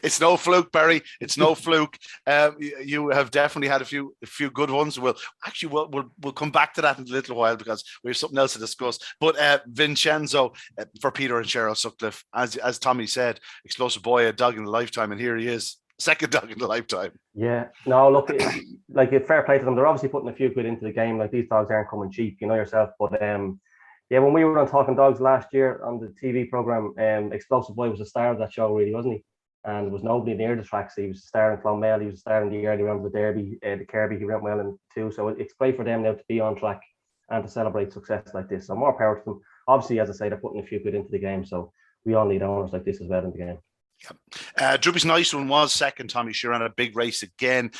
It's no fluke, Barry. It's no fluke. You have definitely had a few good ones. We'll come back to that in a little while because we have something else to discuss. But Vincenzo, for Peter and Cheryl Sutcliffe, as Tommy said, Explosive Boy, a dog in a lifetime, and here he is, second dog in a lifetime. Yeah, no, look, fair play to them. They're obviously putting a few quid into the game. Like, these dogs aren't coming cheap, you know yourself. But yeah, when we were on Talking Dogs last year on the TV program, Explosive Boy was a star of that show, really, wasn't he? And there was nobody near the tracks. He was a star in Clonmel. He was a star in the early round of the Derby, the Kirby. He went well in too. So it's great for them now to be on track and to celebrate success like this. So more power to them. Obviously, as I say, they're putting a few quid into the game. So we all need owners like this as well in the game. Yeah. Drewby's nice one was second. Tommy, she ran a big race again.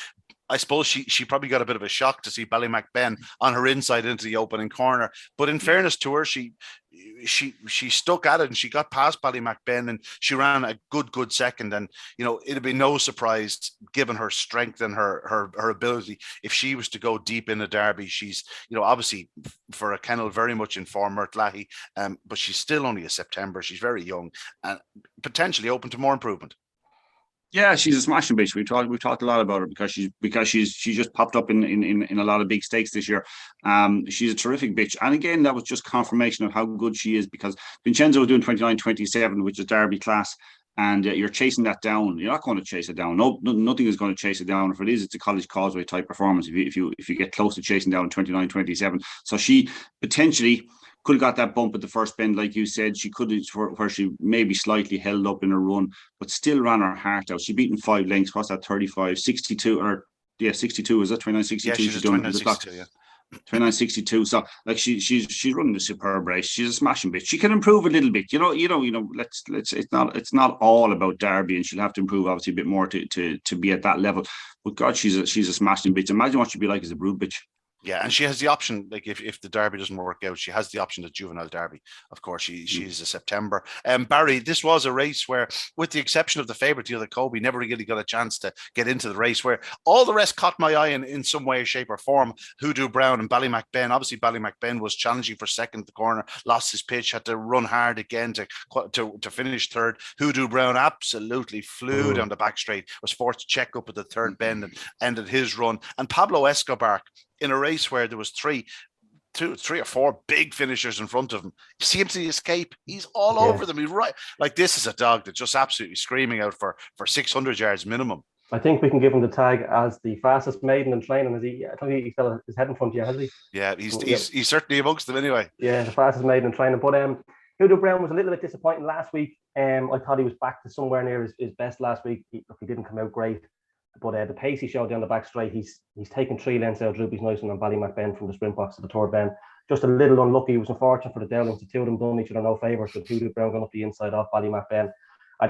I suppose she probably got a bit of a shock to see Ballymacben on her inside into the opening corner. But in fairness to her, she stuck at it, and she got past Ballymacben, and she ran a good second. And it'd be no surprise, given her strength and her ability, if she was to go deep in a derby. She's obviously for a kennel very much in form, Murtlahi, but she's still only a September. She's very young and potentially open to more improvement. Yeah, she's a smashing bitch. We've talked a lot about her because she's just popped up in a lot of big stakes this year. She's a terrific bitch, and again, that was just confirmation of how good she is, because Vincenzo was doing 29-27, which is Derby class, and you're chasing that down. You're not going to chase it down. No, nothing is going to chase it down. If it is, it's a College Causeway type performance. If you get close to chasing down 29-27, so she potentially could have got that bump at the first bend, like you said. She could have, where she maybe slightly held up in her run, but still ran her heart out. She beaten 5 lengths. What's that? 35, 62, or 62? Is that 29-62? Yeah, she's 29-62. Yeah. 29-62. So like she's running a superb race. She's a smashing bitch. She can improve a little bit. Let's it's not all about Derby, and she'll have to improve obviously a bit more to be at that level. But God, she's a smashing bitch. Imagine what she'd be like as a brood bitch. Yeah, and she has the option, like if the Derby doesn't work out, she has the option of Juvenile Derby. Of course, she's a September. Barry, this was a race where, with the exception of the favourite, the other Kobe, never really got a chance to get into the race, where all the rest caught my eye in some way, shape or form. Hoodoo Brown and Ballymacben. Obviously, Ballymacben was challenging for second at the corner, lost his pitch, had to run hard again to finish third. Hoodoo Brown absolutely flew down the back straight, was forced to check up at the third bend and ended his run. And Pablo Escobar, in a race where there was three or four big finishers in front of him, seems to escape. He's all over them. He's right. Like, this is a dog that's just absolutely screaming out for 600 yards minimum. I think we can give him the tag as the fastest maiden in training. I think he's got his head in front of you, has he? Yeah, he's certainly amongst them anyway. Yeah, the fastest maiden in training. But Hoodoo Brown was a little bit disappointing last week. I thought he was back to somewhere near his best last week. He didn't come out great. But the pace he showed down the back straight, he's taken 3 lengths out of Droopy's Nice One and Ballymacben from the Springboks to the third bend. Just a little unlucky. It was unfortunate for the Dowlings. The two of them done each other no favours. With Hoodoo Brown going up the inside off Ballymacben. They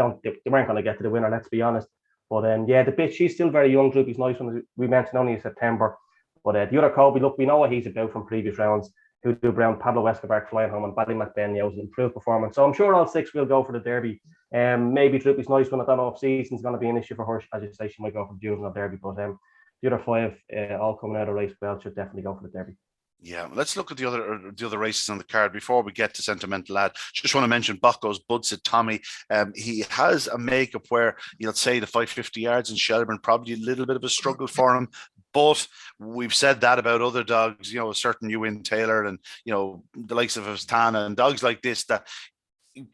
weren't going to get to the winner, let's be honest. But the bitch, she's still very young. Droopy's Nice One, we mentioned only in September. But the other Kobe, look, we know what he's about from previous rounds. Hoodoo Brown, Pablo Escobar, flying home, and Ballymacben was an improved performance. So I'm sure all 6 will go for the Derby. Maybe Droopy's Nice One. I don't know if season's going to be an issue for her. As you say, she might go for the Juvenile Derby. But the other 5, all coming out of race well, should definitely go for the Derby. Yeah, let's look at the other races on the card before we get to Sentimental Lad. Just want to mention Bucko's Budsit Tommy. He has a makeup where you'll say the 550 yards in Shelbourne probably a little bit of a struggle for him. But we've said that about other dogs, a certain Ewan Taylor and, the likes of Astana and dogs like this that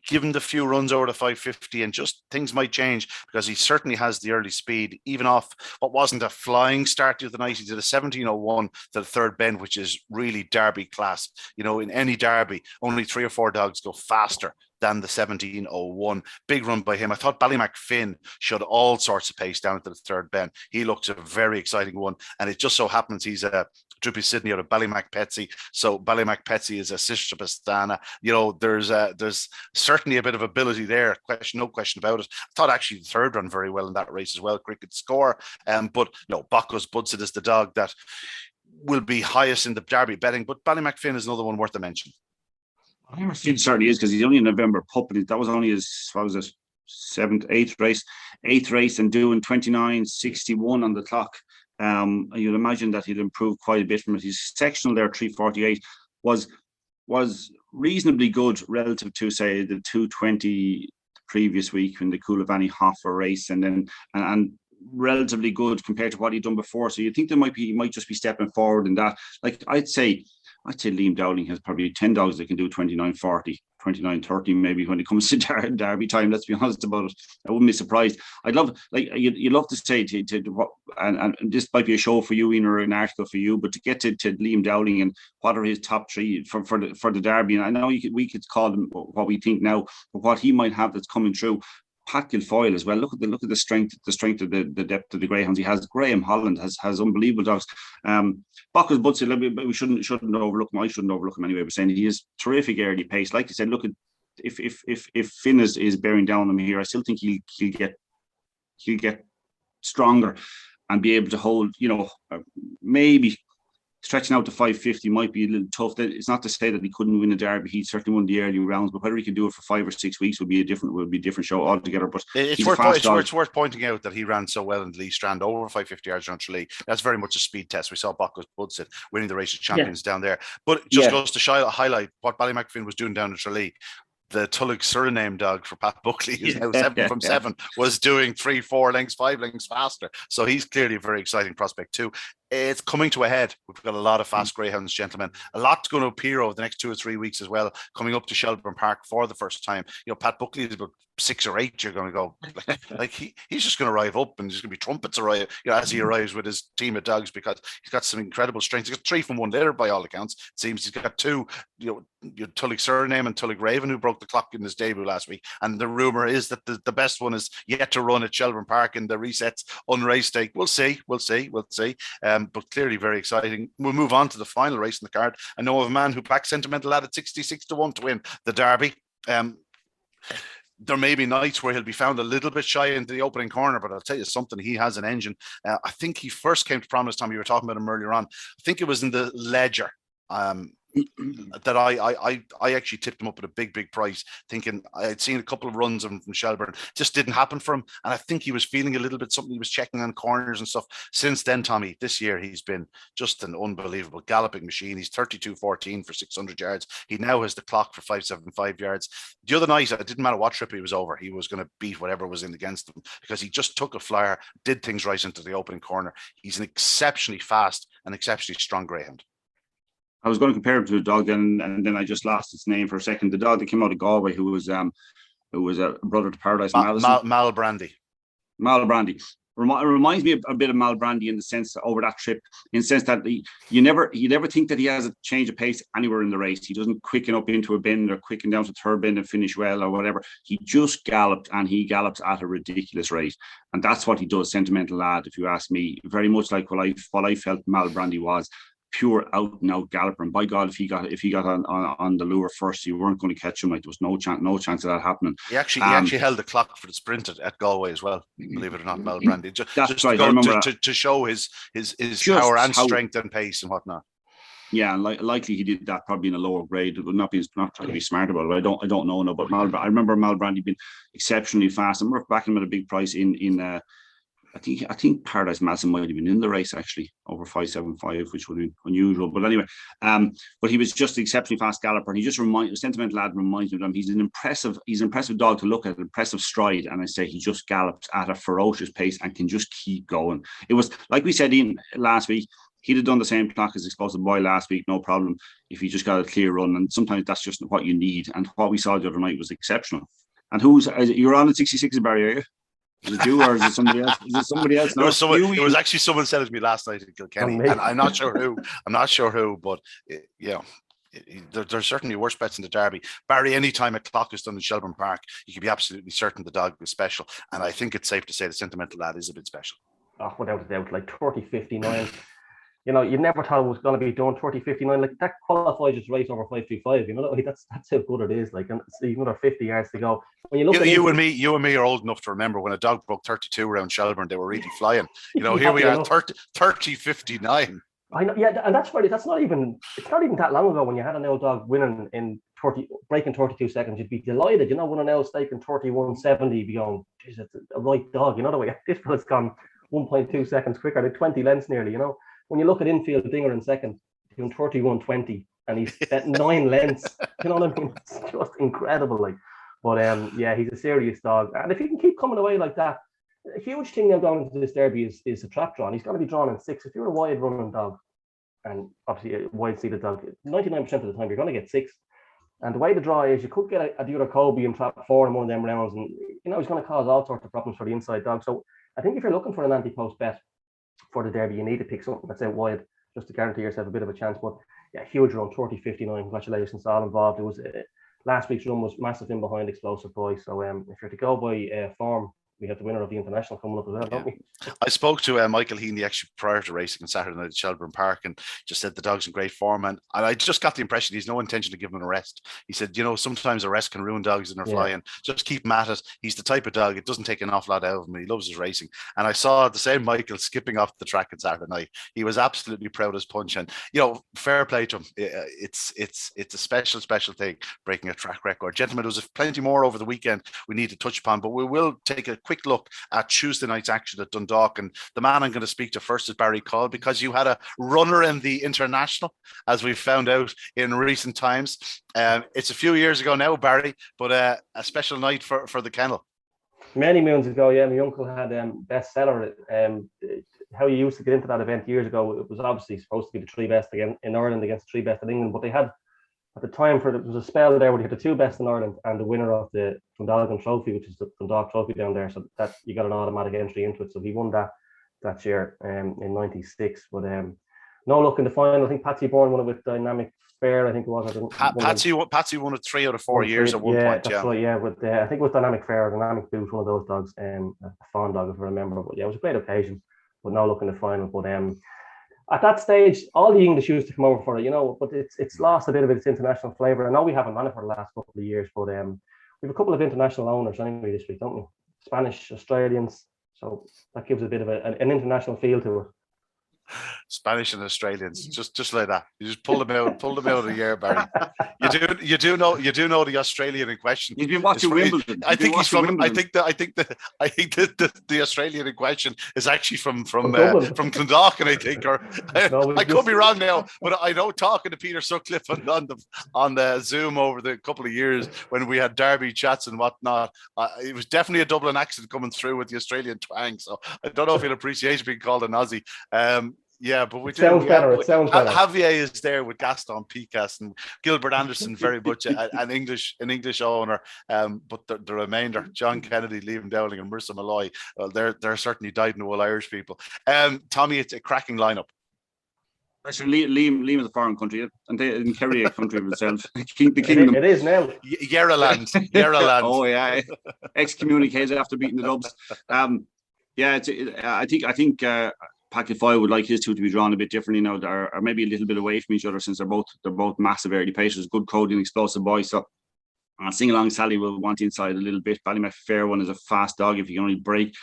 given the few runs over the 550 and just things might change because he certainly has the early speed, even off what wasn't a flying start the other night. He did a 17:01 to the third bend, which is really Derby class. In any Derby, only 3 or 4 dogs go faster than the 17:01. Big run by him. I thought Ballymacfin showed all sorts of pace down to the third bend. He looks a very exciting one. And it just so happens he's a Droopy Sydney out of Ballymacpetsy. So Ballymacpetsy is a sister of Astana. There's certainly a bit of ability there. No question about it. I thought actually the third run very well in that race as well. Cricket score. But Bucko's Budsit is the dog that will be highest in the Derby betting. But Ballymacfin is another one worth a mention. It certainly is because he's only a November pup, and that was only his, 8th race and doing 29.61 on the clock. You'd imagine that he'd improve quite a bit from it. His sectional there, 3:48, was reasonably good relative to, say, the 2:20 previous week in the Coulivanny Hoffer race, and relatively good compared to what he'd done before. So you think he might just be stepping forward in that. Like I'd say Liam Dowling has probably 10 dogs that can do 29.40, 29.30 maybe when it comes to Derby time. Let's be honest about it. I wouldn't be surprised. I'd love, you'd love to say to what, and this might be a show for you, Ian, or an article for you, but to get to Liam Dowling and what are his top 3 for the Derby. And I know we could call them what we think now, but what he might have that's coming through. Pat Guilfoyle as well. Look at the strength of the depth of the greyhounds he has. Graham Holland has unbelievable dogs. Bucko's Budsit, we shouldn't overlook him. I shouldn't overlook him anyway. But saying he is terrific early pace. Like I said, look at if Finn is bearing down on him here, I still think he'll get stronger and be able to hold. Maybe stretching out to 550 might be a little tough. It's not to say that he couldn't win a Derby. He certainly won the early rounds, but whether he can do it for 5 or 6 weeks would be a different show altogether. But it's worth pointing out that he ran so well in the Lee Strand over 550 yards around Tralee. That's very much a speed test. We saw Bucko's Budsit winning the race of champions down there, but it just goes to highlight what Ballymacfin was doing down in Tralee. The Tulloch Suriname dog for Pat Buckley, who's now 7 from 7, was doing 3, 4 lengths, 5 lengths faster. So he's clearly a very exciting prospect too. It's coming to a head. We've got a lot of fast greyhounds, gentlemen. A lot's going to appear over the next 2 or 3 weeks as well, coming up to Shelbourne Park for the first time. Pat Buckley is about 6 or 8. You're going to go he's just going to arrive up, and there's going to be trumpets arrive as he arrives with his team of dogs because he's got some incredible strength. He's got 3 from 1 litter by all accounts. It seems he's got 2, Tulloch Suriname and Tulloch Raven, who broke the clock in his debut last week. And the rumor is that the best one is yet to run at Shelbourne Park in the resets unraced stake. We'll see. But clearly very exciting. We'll move on to the final race in the card. I know of a man who backed Sentimental Lad at 66-1 to win the Derby. There may be nights where he'll be found a little bit shy into the opening corner, but I'll tell you something, he has an engine. I think he first came to prominence, Tom, you were talking about him earlier on. I think it was in the Ledger. That I actually tipped him up at a big price, thinking I had seen a couple of runs from Shelbourne, just didn't happen for him, and I think he was feeling a little bit something. He was checking on corners and stuff. Since then, Tommy, this year he's been just an unbelievable galloping machine. He's 32.14 for 600 yards. He now has the clock for 575 yards. The other night, it didn't matter what trip he was over, he was going to beat whatever was in against him because he just took a flyer, did things right into the opening corner. He's an exceptionally fast and exceptionally strong greyhound. I was going to compare him to a dog, and then I just lost its name for a second. The dog that came out of Galway, who was a brother to Paradise Mal Brandy. Mal Brandy. reminds me a bit of Mal Brandy in the sense over that trip, in the sense that you never think that he has a change of pace anywhere in the race. He doesn't quicken up into a bend or quicken down to third bend and finish well or whatever. He just galloped, and he gallops at a ridiculous rate, and that's what he does. Sentimental Lad, if you ask me, very much like what I felt Mal Brandy was. Pure out and out galloper, and by God, if he got on the lure first, you weren't going to catch him. Like, there was no chance of that happening. He actually held the clock for the sprint at Galway as well. Believe it or not, Mal Brandy. That's right. I remember to show his power and strength and pace and whatnot. Yeah, likely he did that probably in a lower grade. It would not trying to be smart about it. I don't know no, but I remember Mal Brandy being exceptionally fast. I remember backing him at a big price in I think Paradise Madison might have been in the race actually over 5.75, which would be unusual. But anyway, but he was just an exceptionally fast galloper, and he just Sentimental Lad reminds me of him. He's an impressive dog to look at, impressive stride, and I say he just gallops at a ferocious pace and can just keep going. It was like we said in last week. He'd have done the same clock as Explosive Boy last week, no problem, if he just got a clear run. And sometimes that's just what you need. And what we saw the other night was exceptional. And you're on at 66, Barry, are you? Is it you or is it somebody else? Is it somebody else? No, it was actually someone said it to me last night in Kilkenny, and I'm not sure who. But there's certainly worse bets in the Derby. Barry, anytime a clock is done in Shelbourne Park, you can be absolutely certain the dog is special. And I think it's safe to say the Sentimental Lad is a bit special. Oh, without a doubt, like 30.59. You know, you never thought it was going to be done 30.59. Like, that qualifies his race over 5.35. You know, that's how good it is. Like, and it's another 50 yards to go. When you look, you and me are old enough to remember when a dog broke 32 around Shelbourne. They were really flying. You know, here we are, 30.59. I know, yeah, and that's really, it's not even that long ago when you had an old dog winning in breaking 32 seconds. You'd be delighted, you know, when an old stake in 31.70, be going, geez, it's a right dog. You know, the way this fella's gone 1.2 seconds quicker, like 20 lengths nearly, you know. When you look at infield Dinger in second, doing 31.20, and he's at 9 lengths. You know what I mean? It's just incredible. Like, but yeah, he's a serious dog, and if he can keep coming away like that, a huge thing now going into this Derby is the trap draw. And he's going to be drawn in 6. If you're a wide running dog, and obviously a wide seated dog, 99% of the time you're going to get 6. And the way the draw is, you could get a Dura Kobe and trap 4 in one of them rounds, and you know he's going to cause all sorts of problems for the inside dog. So I think if you're looking for an anti-post bet for the Derby, you need to pick something that's out wide just to guarantee yourself a bit of a chance. But yeah, huge run, 30.59. Congratulations to all involved. It was last week's run was massive in behind Explosive Boy. So if you're to go by form, we have the winner of the international coming up as well, don't we? I spoke to Michael Heaney actually prior to racing on Saturday night at Shelbourne Park, and just said the dog's in great form, and I just got the impression he's no intention to give him a rest. He said, you know, sometimes a rest can ruin dogs in their flying. Just keep him at it. He's the type of dog, it doesn't take an awful lot out of him. He loves his racing. And I saw the same Michael skipping off the track on Saturday night. He was absolutely proud as punch, and you know, fair play to him. It's a special thing, breaking a track record. Gentlemen, there was plenty more over the weekend we need to touch upon, but we will take a quick look at Tuesday night's action at Dundalk. And the man I'm going to speak to first is Barry Caul, because you had a runner in the international, as we found out in recent times. It's a few years ago now, Barry, but a special night for the kennel. Many moons ago, yeah. My uncle had bestseller. How you used to get into that event years ago, it was obviously supposed to be the 3 best again in Ireland against the 3 best in England, but they had, at the time, there was a spell there where they had the 2 best in Ireland and the winner of the Dundalk Trophy, which is the Dundalk Trophy down there, so that you got an automatic entry into it. So he won that year in '96. But no luck in the final. I think Patsy Bourne won it with Dynamic Fair. I think it was. Patsy won it 3 out of 4 years at one point. That's right. Yeah, but I think it was Dynamic Fair or Dynamic Boot, one of those dogs. A fawn dog, if I remember. But yeah, it was a great occasion. But no luck in the final. But at that stage, all the English used to come over for it, you know, but it's lost a bit of its international flavour. I know we haven't done it for the last couple of years, but we have a couple of international owners anyway this week, don't we? Spanish, Australians, so that gives a bit of an international feel to it. Spanish and Australians, just like that. You just pull them out of the air, Barry. You do know the Australian in question. You've been watching Wimbledon. I think the Australian in question is actually from Clondalkin, I think, or I could be wrong now, but I know, talking to Peter Sutcliffe on the Zoom over the couple of years when we had Derby chats and whatnot, it was definitely a Dublin accent coming through with the Australian twang. So I don't know if he'll appreciate being called an Aussie. Yeah, but we It sounds better. It sounds better. Javier is there with Gaston Picas and Gilbert Anderson, very much an English owner. But the remainder, John Kennedy, Liam Dowling, and Marissa Malloy, well, they're certainly dyed-in-the-wool Irish people. Tommy, it's a cracking lineup. Actually, Liam is a foreign country, and they in Kerry a country of itself. The kingdom. It is now. Yerraland. Oh yeah, excommunicated after beating the Dubs. Yeah, I think Packet 5 would like his two to be drawn a bit differently now, or maybe a little bit away from each other, since they're both massive early paces, good coding, explosive boys. So Sing Along Sally will want inside a little bit. Ballymac Fair One is a fast dog if you can only break.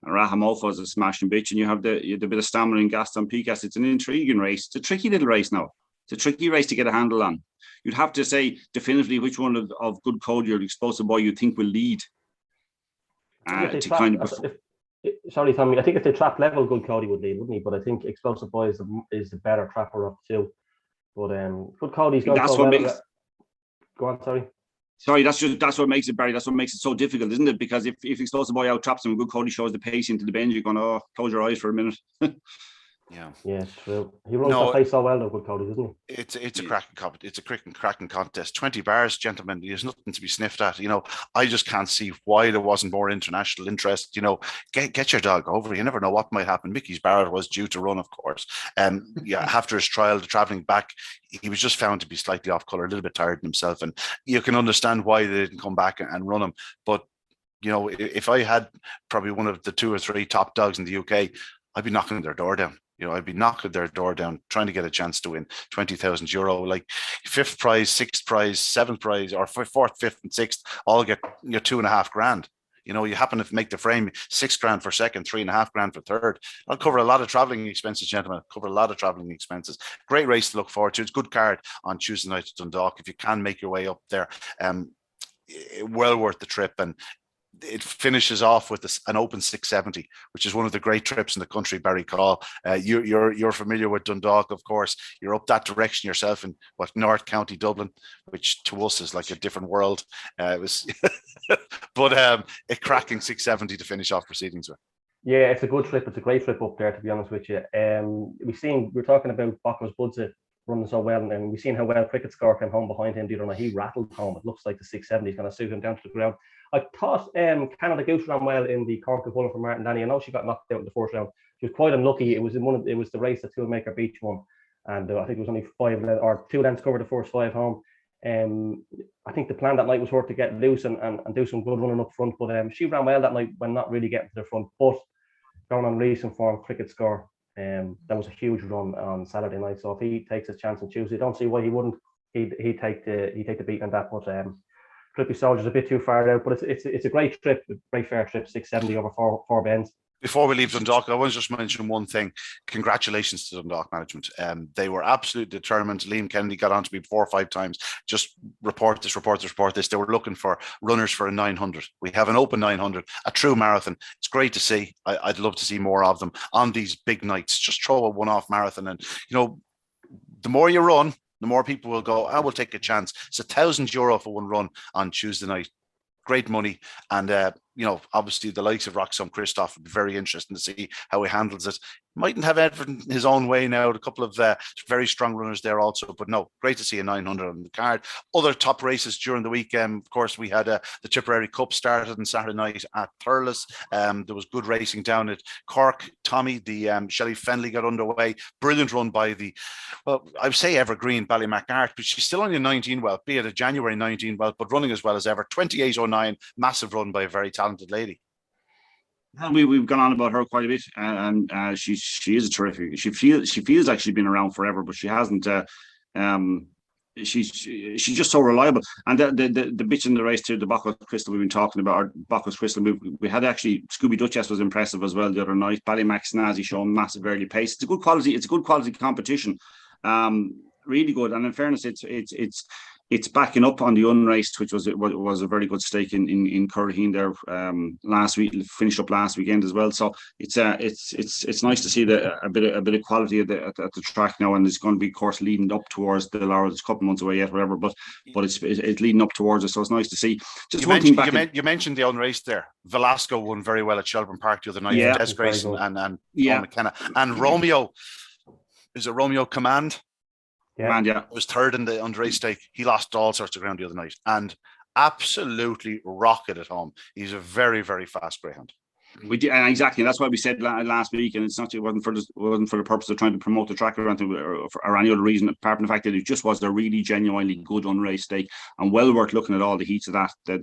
And Rahamolfo is a smashing bitch, and you have the bit of stamina in Gaston Picas. It's an intriguing race. It's a tricky little race now. It's a tricky race to get a handle on. You'd have to say definitively which one of good code your explosive boy you think will lead. Sorry, Tommy. I think if they trap level, Good Cody would lead, wouldn't he? But I think Explosive Boy is the better trapper of the two. But Good Cody's going that's so what well. makes. Go on, sorry. Sorry, that's what makes it, Barry. That's what makes it so difficult, isn't it? Because if Explosive Boy out traps him, Good Cody shows the pace into the bend, you're going, oh, close your eyes for a minute. Yeah, it's true. He runs the place so well, though, Good Cody, doesn't he? It's a cracking contest. 20 bars, gentlemen. There's nothing to be sniffed at. I just can't see why there wasn't more international interest. Get your dog over. You never know what might happen. Mickey's Barrett was due to run, of course. After his trial, traveling back, he was just found to be slightly off color, a little bit tired himself, and you can understand why they didn't come back and run him. But if I had probably one of the 2 or 3 top dogs in the UK, I'd be knocking their door down. I'd be knocking their door down, trying to get a chance to win €20,000. Like 5th prize, 6th prize, 7th prize, or 4th, 5th, and 6th, all get $2.5 grand. You happen to make the frame $6 grand for 2nd, $3.5 grand for 3rd. I'll cover a lot of travelling expenses, gentlemen. Great race to look forward to. It's a good card on Tuesday night at Dundalk. If you can make your way up there, well worth the trip. And it finishes off with an open 670, which is one of the great trips in the country. Barry Caul, you're familiar with Dundalk, of course. You're up that direction yourself in North County Dublin, which to us is like a different world. It was, but a cracking 670 to finish off proceedings with. Yeah, it's a good trip. It's a great trip up there, to be honest with you. We're talking about Bocco's Budza running so well, and we've seen how well Cricket Score came home behind him the other night. He rattled home. It looks like the 670 is going to suit him down to the ground. I thought Canada Goose ran well in the Corn Cuchulainn for Martin Danny. I know she got knocked out in the 4th round. She was quite unlucky. It was the race that Toolmaker Beach won, and I think it was only 2 lengths covered the first 5 home. I think the plan that night was for her to get loose and do some good running up front, but she ran well that night when not really getting to the front. But going on recent form, Cricket Score, that was a huge run on Saturday night. So if he takes his chance on Tuesday, I don't see why he wouldn't. He'd take the beat on that. But Clippy Soldier's a bit too far out, but it's a great trip, a great fair trip, 670 over four bends. Before we leave Dundalk, I want to just mention one thing. Congratulations to Dundalk management. They were absolutely determined. Liam Kennedy got on to me 4 or 5 times. Just report this. They were looking for runners for a 900. We have an open 900, a true marathon. It's great to see. I'd love to see more of them on these big nights. Just throw a one-off marathon, and the more you run, the more people will go, I will take a chance. It's €1,000 for one run on Tuesday night. Great money. And, obviously the likes of Roxham Christoph would be very interesting to see how he handles it. Mightn't have everything his own way now. A couple of very strong runners there also. But no, great to see a 900 on the card. Other top races during the week. Of course, we had the Tipperary Cup started on Saturday night at Thurles. There was good racing down at Cork. Tommy, the Shelley Fenley got underway. Brilliant run by I would say evergreen Ballymac Art, but she's still only a 19 welt, be it a January 19 welt, but running as well as ever. 28.09, massive run by a very talented lady. We've gone on about her quite a bit, and she is a terrific. She feels like she's been around forever, but she hasn't. She's just so reliable. And the bitch in the race to the Bacchus Crystal we've been talking about, or Bacchus Crystal, we had actually Scooby Duchess was impressive as well the other night. Ballymac Snazzy showing massive early pace. It's a good quality competition. Really good. And in fairness, it's backing up on the unraced, which was a very good stake in Curraheen there last week, finished up last weekend as well. So it's nice to see a bit of quality at the track now, and it's going to be, of course, leading up towards the Laurel. It's a couple of months away yet, whatever, but it's leading up towards it. So it's nice to see. You mentioned the unraced there. Velasco won very well at Shelbourne Park the other night. Yeah, Des Grayson and yeah. McKenna and Romeo. is it Romeo Command? Yeah. Yeah. Was third in the underage stake. He lost all sorts of ground the other night and absolutely rocketed at home. He's a very, very fast greyhound. We did, and exactly. That's why we said last week, and it's not. It wasn't for the purpose of trying to promote the track or anything, or any other reason, apart from the fact that it just was a really genuinely good unraced stake and well worth looking at all the heats of that. The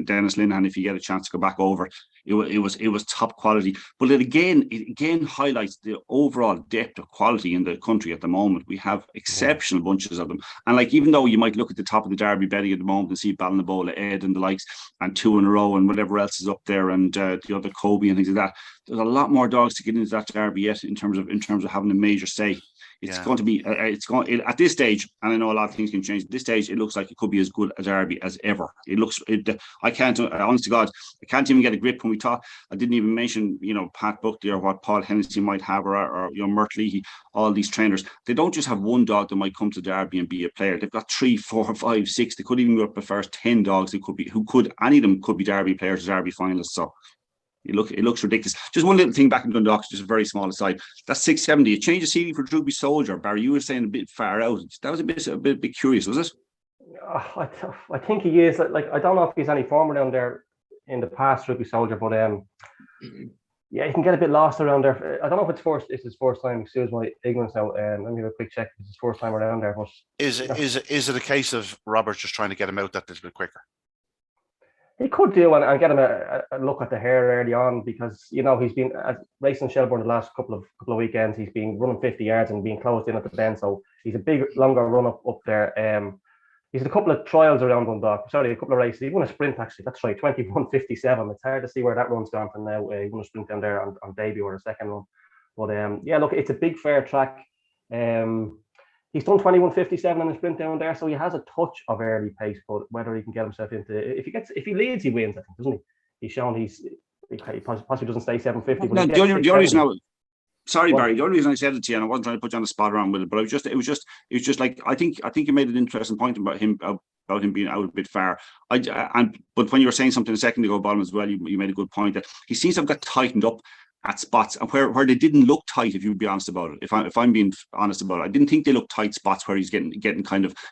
Dennis Linehan, if you get a chance to go back over, it was top quality. But it again highlights the overall depth of quality in the country at the moment. We have exceptional bunches of them, and like even though you might look at the top of the Derby betting at the moment and see Ballinabola, Ed, and the likes, and 2 in a row, and whatever else is up there, and the other Kobe and things like that. There's a lot more dogs to get into that Derby yet in terms of having a major say. It's going to be at this stage, and I know a lot of things can change. At this stage, it looks like it could be as good a Derby as ever. I can't, honest to God, I can't even get a grip when we talk. I didn't even mention, Pat Buckley or what Paul Hennessy might have, or Mert Leahy, all these trainers. They don't just have one dog that might come to Derby and be a player. They've got 3, 4, 5, 6. They could even go up the first 10 dogs. Any of them could be Derby players, Derby finalists. So. It looks ridiculous. Just one little thing back in Dundalk, just a very small aside. That's 670. A change of seating for Droopy Soldier. Barry, you were saying a bit far out. That was a bit curious, was it? I think he is. Like I don't know if he's any form around there in the past, Droopy Soldier, but yeah, you can get a bit lost around there. I don't know if it's his first time. Excuse my ignorance now. Let me have a quick check. If it's his first time around there. But is it a case of Robert just trying to get him out that little bit quicker? He could do and get him a look at the hair early on, because he's been racing Shelbourne the last couple of weekends. He's been running 50 yards and being closed in at the bend, so he's a big longer run up there. He's had a couple of trials around Dundalk. Sorry, a couple of races. He won a sprint actually. That's right, 21:57. It's hard to see where that run's gone from now. He won a sprint down there on debut or a second run. But yeah, look, it's a big fair track. He's done 21:57 in the sprint down there, so he has a touch of early pace. But whether he can get himself into, if he leads, he wins. I think, doesn't he? He's shown he possibly doesn't stay 750. No, the only reason sorry, Barry. The only reason I said it to you, and I wasn't trying to put you on the spot around with it, but it was just like I think you made an interesting point about him being out a bit far. But when you were saying something a second ago about him as well, you made a good point that he seems to have got tightened up at spots and where they didn't look tight, if you would be honest about it. If I'm being honest about it, I didn't think they looked tight spots where he's getting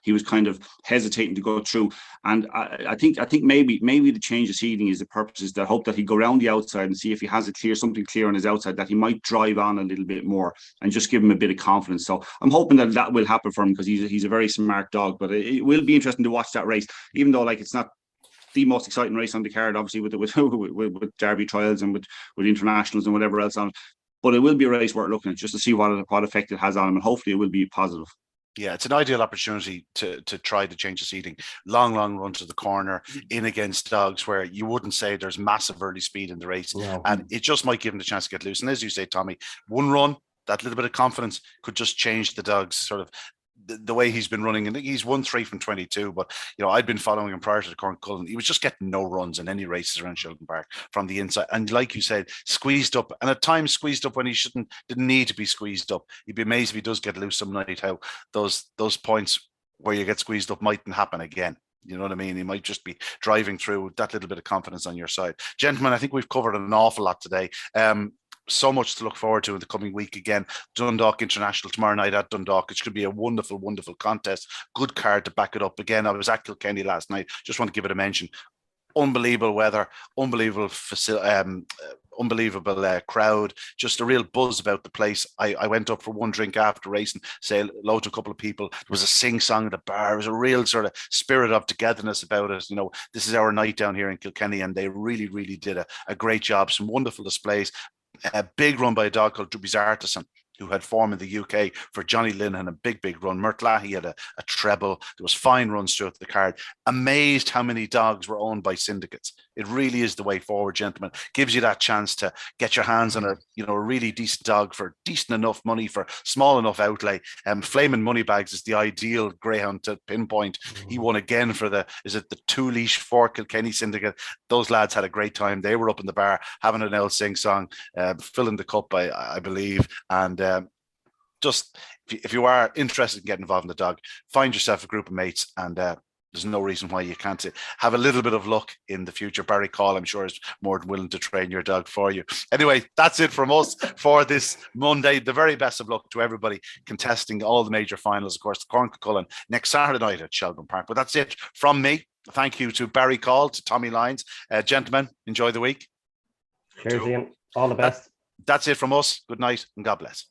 he was kind of hesitating to go through. And I think maybe the change of seeding is the purpose, is that hope that he go around the outside and see if he has something clear on his outside, that he might drive on a little bit more and just give him a bit of confidence. So I'm hoping that will happen for him, because he's a very smart dog. But it will be interesting to watch that race, even though it's not the most exciting race on the card, obviously with Derby trials and with internationals and whatever else on it. But it will be a race worth looking at, just to see what effect it has on him, and hopefully it will be positive. Yeah, it's an ideal opportunity to try to change the seating. Long run to the corner in against dogs where you wouldn't say there's massive early speed in the race. No. And it just might give him the chance to get loose. And as you say, Tommy, one run, that little bit of confidence could just change the dog's sort of the way he's been running. And he's won 3 from 22, but I'd been following him prior to the Corn Cuchulainn. He was just getting no runs in any races around Shelbourne Park from the inside, and like you said, squeezed up, and at times squeezed up when he didn't need to be squeezed up. You'd be amazed if he does get loose some night, how those points where you get squeezed up mightn't happen again. You know what I mean? He might just be driving through that little bit of confidence on your side. Gentlemen, I think we've covered an awful lot today. So much to look forward to in the coming week. Again, Dundalk International tomorrow night at Dundalk. It could be a wonderful, wonderful contest. Good card to back it up. Again, I was at Kilkenny last night. Just want to give it a mention. Unbelievable weather, unbelievable crowd, just a real buzz about the place. I went up for one drink after racing, say hello to a couple of people. There was a sing-song at the bar. There was a real sort of spirit of togetherness about it. This is our night down here in Kilkenny, and they really, really did a great job. Some wonderful displays. A big run by a dog called Druby's Artisan, who had form in the UK for Johnny Linehan, a big run. Mert Leahy had a treble. There was fine runs throughout the card. Amazed how many dogs were owned by syndicates. It really is the way forward, gentlemen. Gives you that chance to get your hands on a really decent dog for decent enough money, for small enough outlay. Flaming Moneybags is the ideal greyhound to pinpoint. He won again for the 2-leash for Kilkenny syndicate. Those lads had a great time. They were up in the bar having an old sing-song, filling the cup, I believe. And just if you are interested in getting involved in the dog, find yourself a group of mates and there's no reason why you can't have a little bit of luck in the future. Barry Caul, I'm sure, is more than willing to train your dog for you. Anyway, that's it from us for this Monday. The very best of luck to everybody contesting all the major finals. Of course, the Corn Cuchulainn next Saturday night at Shelbourne Park. But that's it from me. Thank you to Barry Caul, to Tommy Lyons. Gentlemen, enjoy the week. Cheers, Ian. All the best. That's it from us. Good night and God bless.